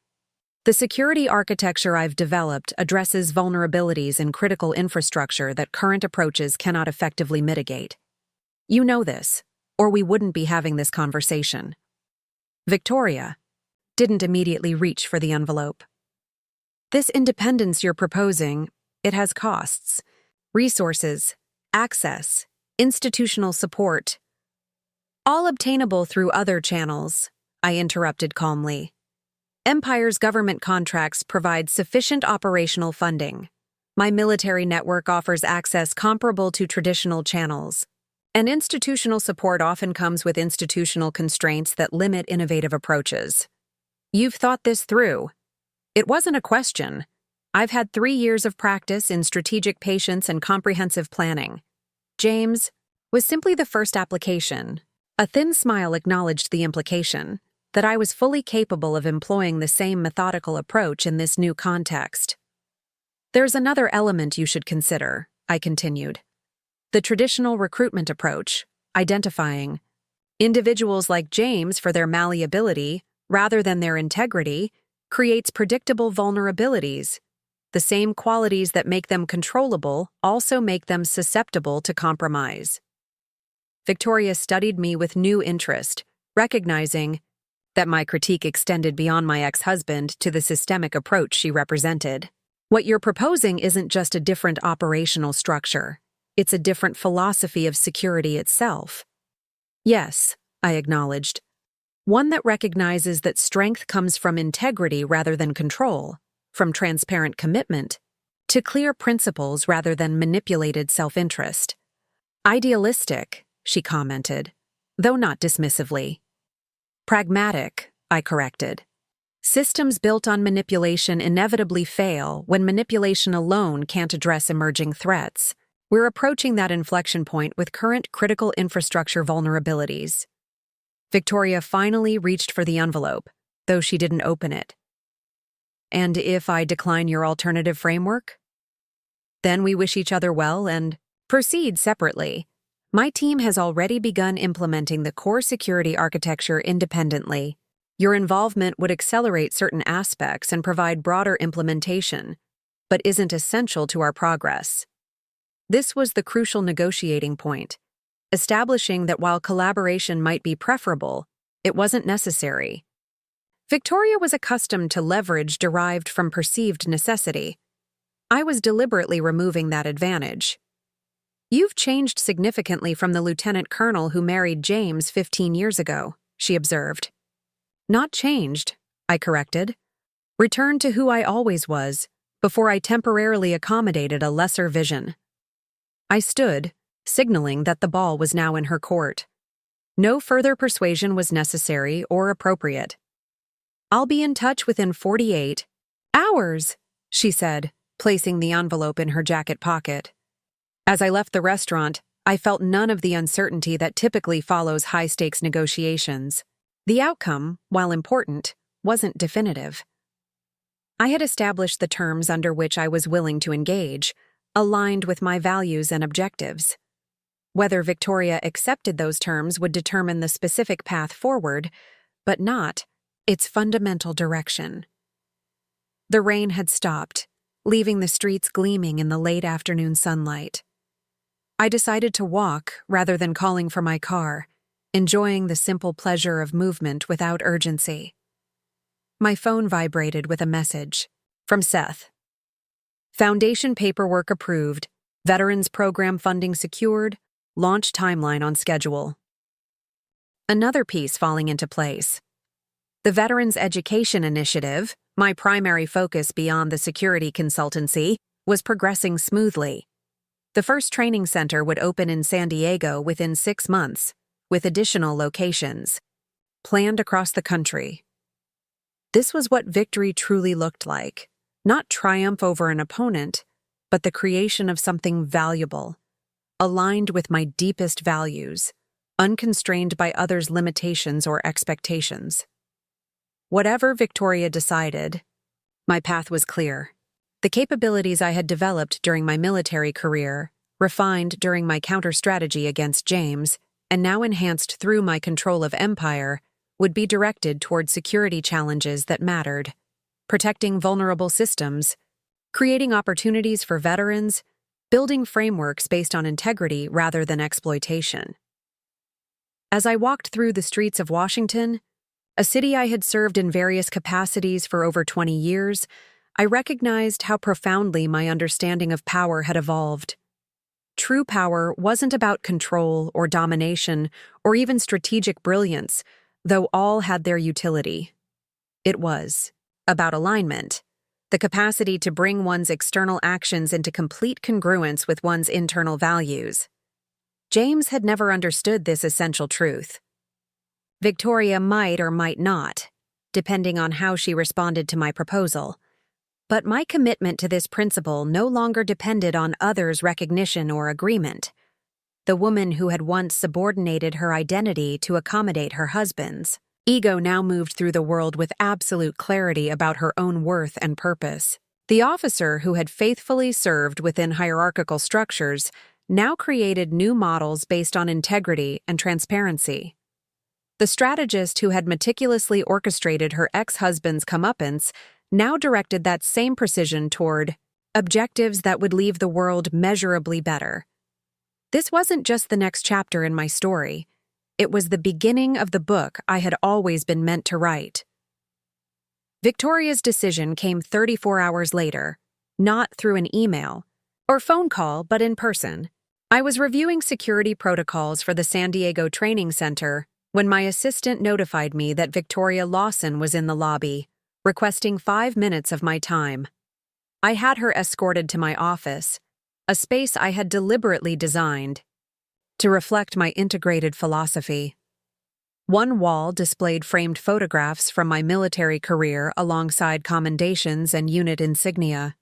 "The security architecture I've developed addresses vulnerabilities in critical infrastructure that current approaches cannot effectively mitigate. You know this, or we wouldn't be having this conversation." Victoria didn't immediately reach for the envelope. "This independence you're proposing, it has costs. Resources, access, institutional support. All obtainable through other channels," I interrupted calmly. "Empire's government contracts provide sufficient operational funding. My military network offers access comparable to traditional channels. And institutional support often comes with institutional constraints that limit innovative approaches. You've thought this through." It wasn't a question. I've had 3 years of practice in strategic patience and comprehensive planning. James was simply the first application. A thin smile acknowledged the implication that I was fully capable of employing the same methodical approach in this new context. "There's another element you should consider," I continued. "The traditional recruitment approach, identifying individuals like James for their malleability rather than their integrity, creates predictable vulnerabilities. The same qualities that make them controllable also make them susceptible to compromise." Victoria studied me with new interest, recognizing that my critique extended beyond my ex-husband to the systemic approach she represented. "What you're proposing isn't just a different operational structure. It's a different philosophy of security itself." "Yes," I acknowledged. "One that recognizes that strength comes from integrity rather than control, from transparent commitment, to clear principles rather than manipulated self-interest." "Idealistic," she commented, though not dismissively. "Pragmatic," I corrected. "Systems built on manipulation inevitably fail when manipulation alone can't address emerging threats. We're approaching that inflection point with current critical infrastructure vulnerabilities." Victoria finally reached for the envelope, though she didn't open it. "And if I decline your alternative framework?" "Then we wish each other well and proceed separately. My team has already begun implementing the core security architecture independently. Your involvement would accelerate certain aspects and provide broader implementation, but isn't essential to our progress." This was the crucial negotiating point, establishing that while collaboration might be preferable, it wasn't necessary. Victoria was accustomed to leverage derived from perceived necessity. I was deliberately removing that advantage. "You've changed significantly from the lieutenant colonel who married James 15 years ago," she observed. "Not changed," I corrected. "Returned to who I always was, before I temporarily accommodated a lesser vision." I stood, signaling that the ball was now in her court. No further persuasion was necessary or appropriate. "I'll be in touch within 48 hours, she said, placing the envelope in her jacket pocket. As I left the restaurant, I felt none of the uncertainty that typically follows high-stakes negotiations. The outcome, while important, wasn't definitive. I had established the terms under which I was willing to engage, aligned with my values and objectives. Whether Victoria accepted those terms would determine the specific path forward, but not its fundamental direction. The rain had stopped, leaving the streets gleaming in the late afternoon sunlight. I decided to walk rather than calling for my car, enjoying the simple pleasure of movement without urgency. My phone vibrated with a message from Seth. Foundation paperwork approved, Veterans Program funding secured, launch timeline on schedule. Another piece falling into place. The Veterans Education Initiative, my primary focus beyond the security consultancy, was progressing smoothly. The first training center would open in San Diego within 6 months, with additional locations planned across the country. This was what victory truly looked like, not triumph over an opponent, but the creation of something valuable, aligned with my deepest values, unconstrained by others' limitations or expectations. Whatever Victoria decided, my path was clear. The capabilities I had developed during my military career, refined during my counter-strategy against James, and now enhanced through my control of Empire, would be directed toward security challenges that mattered, protecting vulnerable systems, creating opportunities for veterans, building frameworks based on integrity rather than exploitation. As I walked through the streets of Washington, a city I had served in various capacities for over 20 years, I recognized how profoundly my understanding of power had evolved. True power wasn't about control or domination or even strategic brilliance, though all had their utility. It was about alignment, the capacity to bring one's external actions into complete congruence with one's internal values. James had never understood this essential truth. Victoria might or might not, depending on how she responded to my proposal. But my commitment to this principle no longer depended on others' recognition or agreement. The woman who had once subordinated her identity to accommodate her husband's ego now moved through the world with absolute clarity about her own worth and purpose. The officer who had faithfully served within hierarchical structures now created new models based on integrity and transparency. The strategist who had meticulously orchestrated her ex-husband's comeuppance now directed that same precision toward objectives that would leave the world measurably better. This wasn't just the next chapter in my story. It was the beginning of the book I had always been meant to write. Victoria's decision came 34 hours later, not through an email or phone call, but in person. I was reviewing security protocols for the San Diego Training Center when my assistant notified me that Victoria Lawson was in the lobby, requesting 5 minutes of my time. I had her escorted to my office, a space I had deliberately designed to reflect my integrated philosophy. One wall displayed framed photographs from my military career alongside commendations and unit insignia.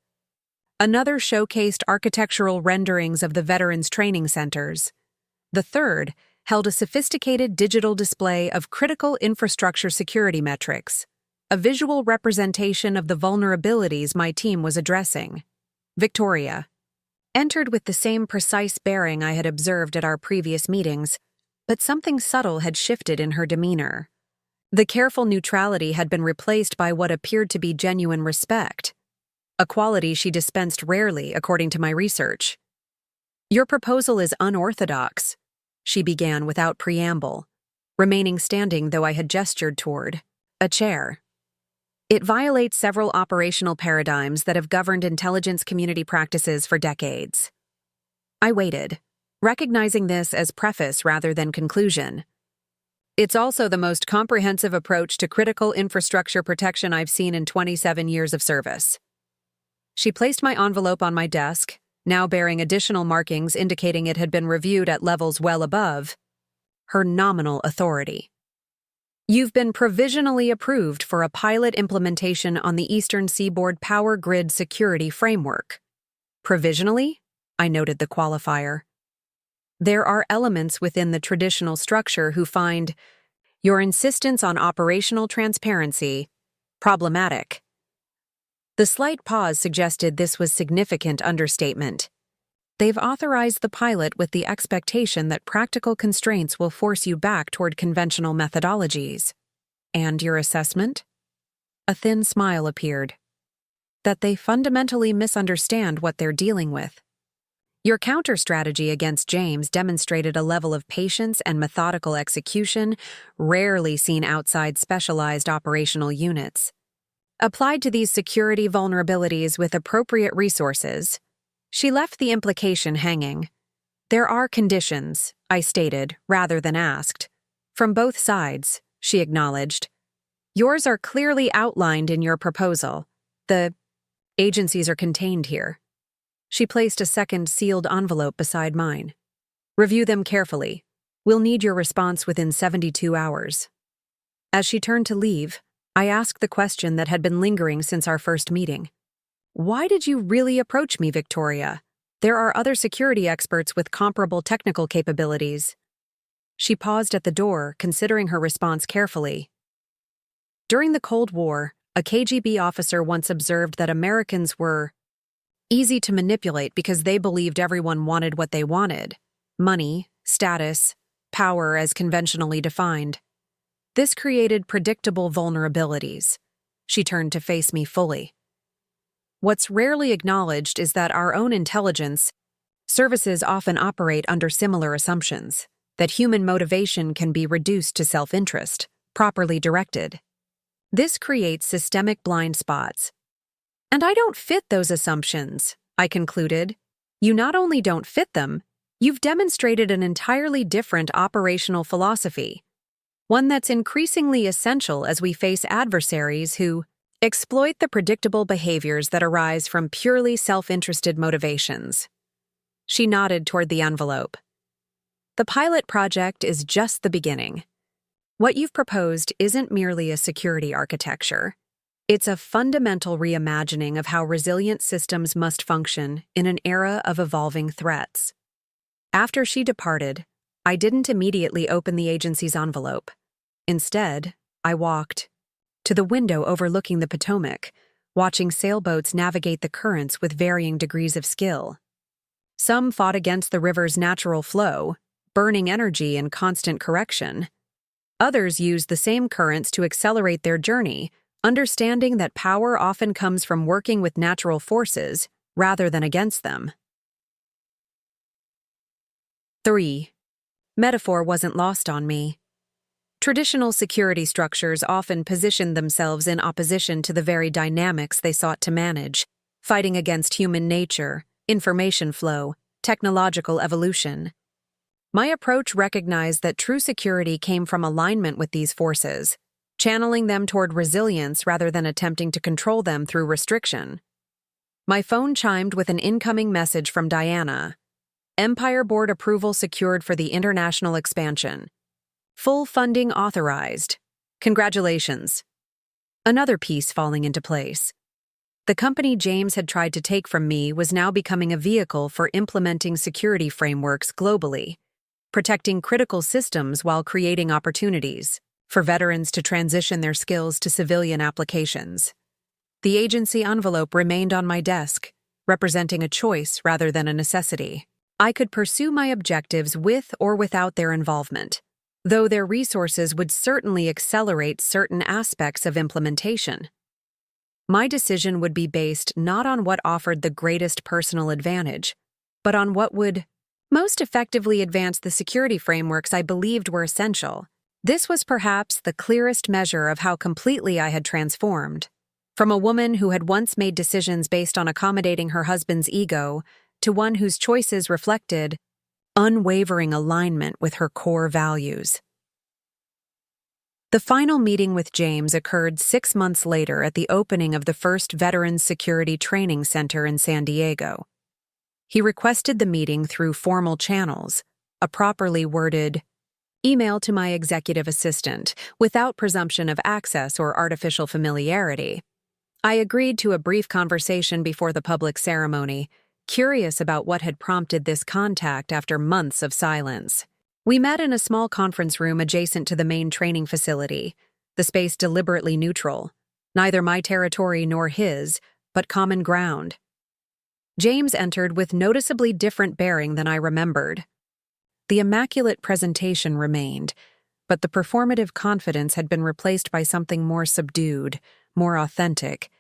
Another showcased architectural renderings of the Veterans Training Centers. The third held a sophisticated digital display of critical infrastructure security metrics, a visual representation of the vulnerabilities my team was addressing. Victoria entered with the same precise bearing I had observed at our previous meetings, but something subtle had shifted in her demeanor. The careful neutrality had been replaced by what appeared to be genuine respect, a quality she dispensed rarely, according to my research. "Your proposal is unorthodox," she began without preamble, remaining standing though I had gestured toward a chair. "It violates several operational paradigms that have governed intelligence community practices for decades." I waited, recognizing this as preface rather than conclusion. "It's also the most comprehensive approach to critical infrastructure protection I've seen in 27 years of service." She placed my envelope on my desk, now bearing additional markings indicating it had been reviewed at levels well above her nominal authority. "You've been provisionally approved for a pilot implementation on the Eastern Seaboard Power Grid Security Framework." Provisionally? I noted the qualifier. There are elements within the traditional structure who find your insistence on operational transparency problematic. The slight pause suggested this was significant understatement. They've authorized the pilot with the expectation that practical constraints will force you back toward conventional methodologies. And your assessment? A thin smile appeared. That they fundamentally misunderstand what they're dealing with. Your counter-strategy against James demonstrated a level of patience and methodical execution rarely seen outside specialized operational units. Applied to these security vulnerabilities with appropriate resources, she left the implication hanging. There are conditions, I stated, rather than asked. From both sides, she acknowledged. Yours are clearly outlined in your proposal. The agencies are contained here. She placed a second sealed envelope beside mine. Review them carefully. We'll need your response within 72 hours. As she turned to leave, I asked the question that had been lingering since our first meeting. Why did you really approach me, Victoria? There are other security experts with comparable technical capabilities. She paused at the door, considering her response carefully. During the Cold War, a KGB officer once observed that Americans were easy to manipulate because they believed everyone wanted what they wanted: money, status, power as conventionally defined. This created predictable vulnerabilities. She turned to face me fully. What's rarely acknowledged is that our own intelligence services often operate under similar assumptions, that human motivation can be reduced to self-interest, properly directed. This creates systemic blind spots. And I don't fit those assumptions, I concluded. You not only don't fit them, you've demonstrated an entirely different operational philosophy, one that's increasingly essential as we face adversaries who exploit the predictable behaviors that arise from purely self-interested motivations. She nodded toward the envelope. The pilot project is just the beginning. What you've proposed isn't merely a security architecture. It's a fundamental reimagining of how resilient systems must function in an era of evolving threats. After she departed, I didn't immediately open the agency's envelope. Instead, I walked to the window overlooking the Potomac, watching sailboats navigate the currents with varying degrees of skill. Some fought against the river's natural flow, burning energy in constant correction. Others used the same currents to accelerate their journey, understanding that power often comes from working with natural forces rather than against them. 3. Metaphor wasn't lost on me. Traditional security structures often positioned themselves in opposition to the very dynamics they sought to manage, fighting against human nature, information flow, technological evolution. My approach recognized that true security came from alignment with these forces, channeling them toward resilience rather than attempting to control them through restriction. My phone chimed with an incoming message from Diana. Empire Board approval secured for the international expansion. Full funding authorized. Congratulations. Another piece falling into place. The company James had tried to take from me was now becoming a vehicle for implementing security frameworks globally, protecting critical systems while creating opportunities for veterans to transition their skills to civilian applications. The agency envelope remained on my desk, representing a choice rather than a necessity. I could pursue my objectives with or without their involvement, though their resources would certainly accelerate certain aspects of implementation. My decision would be based not on what offered the greatest personal advantage, but on what would most effectively advance the security frameworks I believed were essential. This was perhaps the clearest measure of how completely I had transformed. From a woman who had once made decisions based on accommodating her husband's ego to one whose choices reflected unwavering alignment with her core values. The final meeting with James occurred 6 months later at the opening of the first Veterans Security Training Center in San Diego. He requested the meeting through formal channels, a properly worded email to my executive assistant, without presumption of access or artificial familiarity. I agreed to a brief conversation before the public ceremony, curious about what had prompted this contact after months of silence. We met in a small conference room adjacent to the main training facility, the space deliberately neutral, neither my territory nor his, but common ground. James entered with noticeably different bearing than I remembered. The immaculate presentation remained, but the performative confidence had been replaced by something more subdued, more authentic.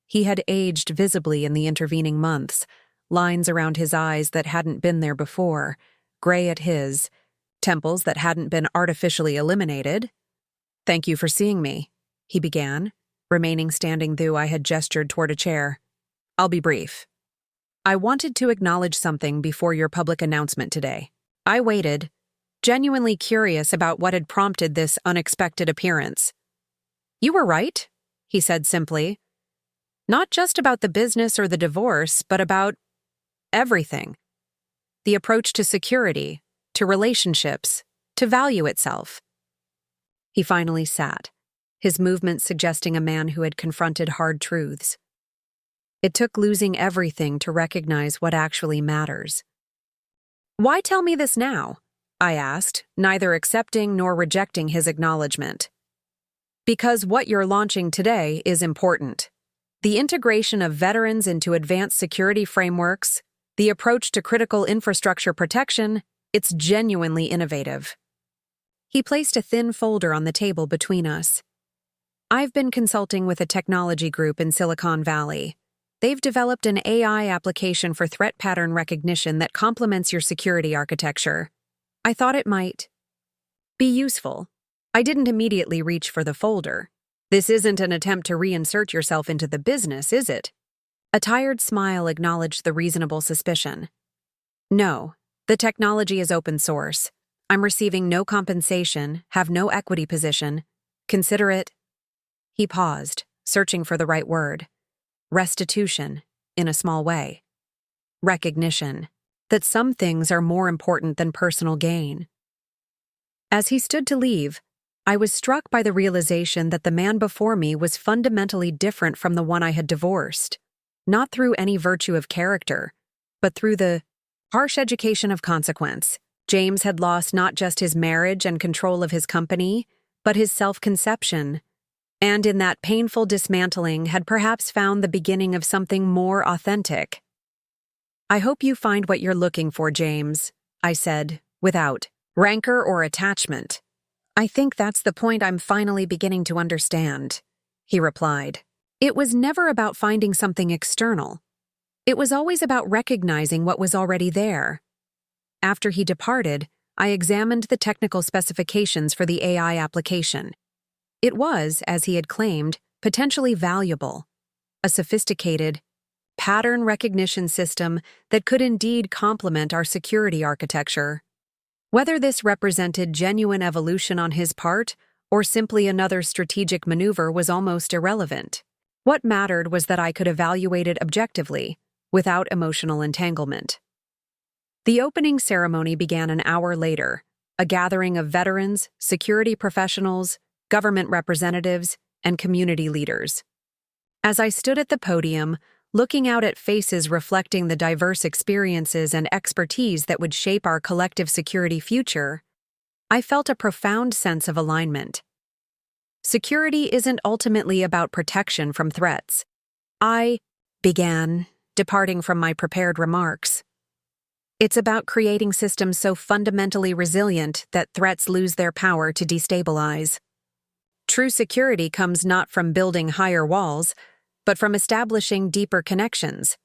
He had aged visibly in the intervening months, lines around his eyes that hadn't been there before, gray at his, temples that hadn't been artificially eliminated. "Thank you for seeing me," he began, remaining standing though I had gestured toward a chair. "I'll be brief. I wanted to acknowledge something before your public announcement today." I waited, genuinely curious about what had prompted this unexpected appearance. "You were right," he said simply. "Not just about the business or the divorce, but about everything. The approach to security, to relationships, to value itself." He finally sat, his movements suggesting a man who had confronted hard truths. It took losing everything to recognize what actually matters. "Why tell me this now?" I asked, neither accepting nor rejecting his acknowledgement. "Because what you're launching today is important. The integration of veterans into advanced security frameworks, the approach to critical infrastructure protection, it's genuinely innovative." He placed a thin folder on the table between us. "I've been consulting with a technology group in Silicon Valley. They've developed an AI application for threat pattern recognition that complements your security architecture. I thought it might be useful." I didn't immediately reach for the folder. "This isn't an attempt to reinsert yourself into the business, is it?" A tired smile acknowledged the reasonable suspicion. "No, the technology is open source. I'm receiving no compensation, have no equity position. Consider it—" He paused, searching for the right word. "Restitution, in a small way. Recognition that some things are more important than personal gain." As he stood to leave, I was struck by the realization that the man before me was fundamentally different from the one I had divorced, not through any virtue of character, but through the harsh education of consequence. James had lost not just his marriage and control of his company, but his self-conception, and in that painful dismantling had perhaps found the beginning of something more authentic. "I hope you find what you're looking for, James," I said, without rancor or attachment. "I think that's the point I'm finally beginning to understand," he replied. "It was never about finding something external. It was always about recognizing what was already there." After he departed, I examined the technical specifications for the AI application. It was, as he had claimed, potentially valuable, a sophisticated pattern recognition system that could indeed complement our security architecture. Whether this represented genuine evolution on his part or simply another strategic maneuver was almost irrelevant. What mattered was that I could evaluate it objectively, without emotional entanglement. The opening ceremony began an hour later, a gathering of veterans, security professionals, government representatives, and community leaders. As I stood at the podium, looking out at faces reflecting the diverse experiences and expertise that would shape our collective security future, I felt a profound sense of alignment. Security isn't ultimately about protection from threats. I began, departing from my prepared remarks. It's about creating systems so fundamentally resilient that threats lose their power to destabilize. True security comes not from building higher walls, but from establishing deeper connections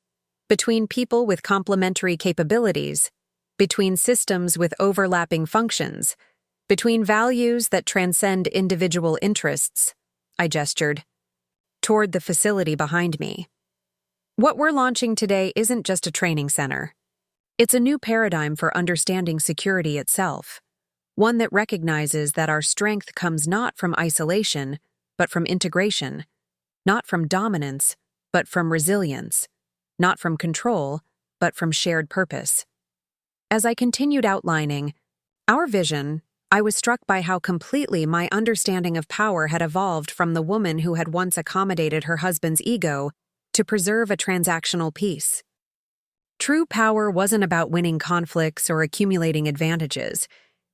between people with complementary capabilities, between systems with overlapping functions, between values that transcend individual interests. I gestured toward the facility behind me. What we're launching today isn't just a training center. It's a new paradigm for understanding security itself, one that recognizes that our strength comes not from isolation, but from integration, not from dominance, but from resilience, not from control, but from shared purpose. As I continued outlining our vision, I was struck by how completely my understanding of power had evolved from the woman who had once accommodated her husband's ego to preserve a transactional peace. True power wasn't about winning conflicts or accumulating advantages.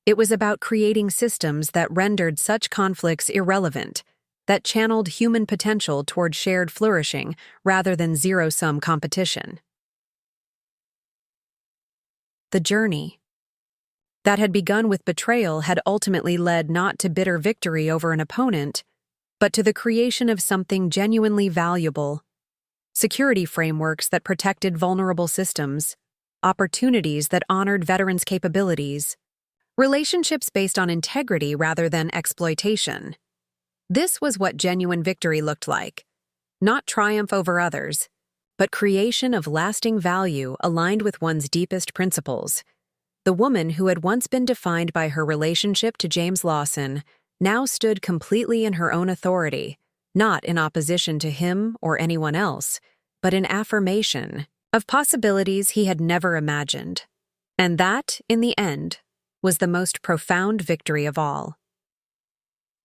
It was about creating systems that rendered such conflicts irrelevant, that channeled human potential toward shared flourishing rather than zero-sum competition. the journey that had begun with betrayal had ultimately led not to bitter victory over an opponent, but to the creation of something genuinely valuable: security frameworks that protected vulnerable systems, opportunities that honored veterans' capabilities, relationships based on integrity rather than exploitation. This was what genuine victory looked like: not triumph over others, but creation of lasting value aligned with one's deepest principles. The woman who had once been defined by her relationship to James Lawson now stood completely in her own authority, not in opposition to him or anyone else, but in affirmation of possibilities he had never imagined. And that, in the end, was the most profound victory of all.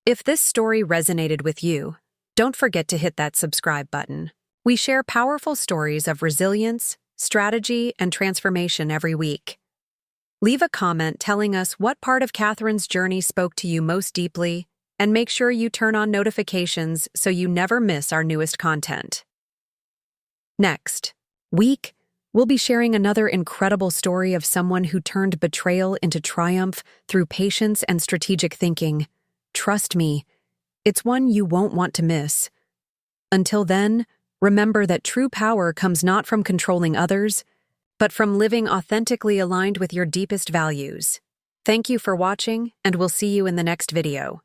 If this story resonated with you, don't forget to hit that subscribe button. We share powerful stories of resilience, strategy, and transformation every week. Leave a comment telling us what part of Catherine's journey spoke to you most deeply, and make sure you turn on notifications so you never miss our newest content. Next week, we'll be sharing another incredible story of someone who turned betrayal into triumph through patience and strategic thinking. Trust me, it's one you won't want to miss. Until then, remember that true power comes not from controlling others, but from living authentically aligned with your deepest values. Thank you for watching, and we'll see you in the next video.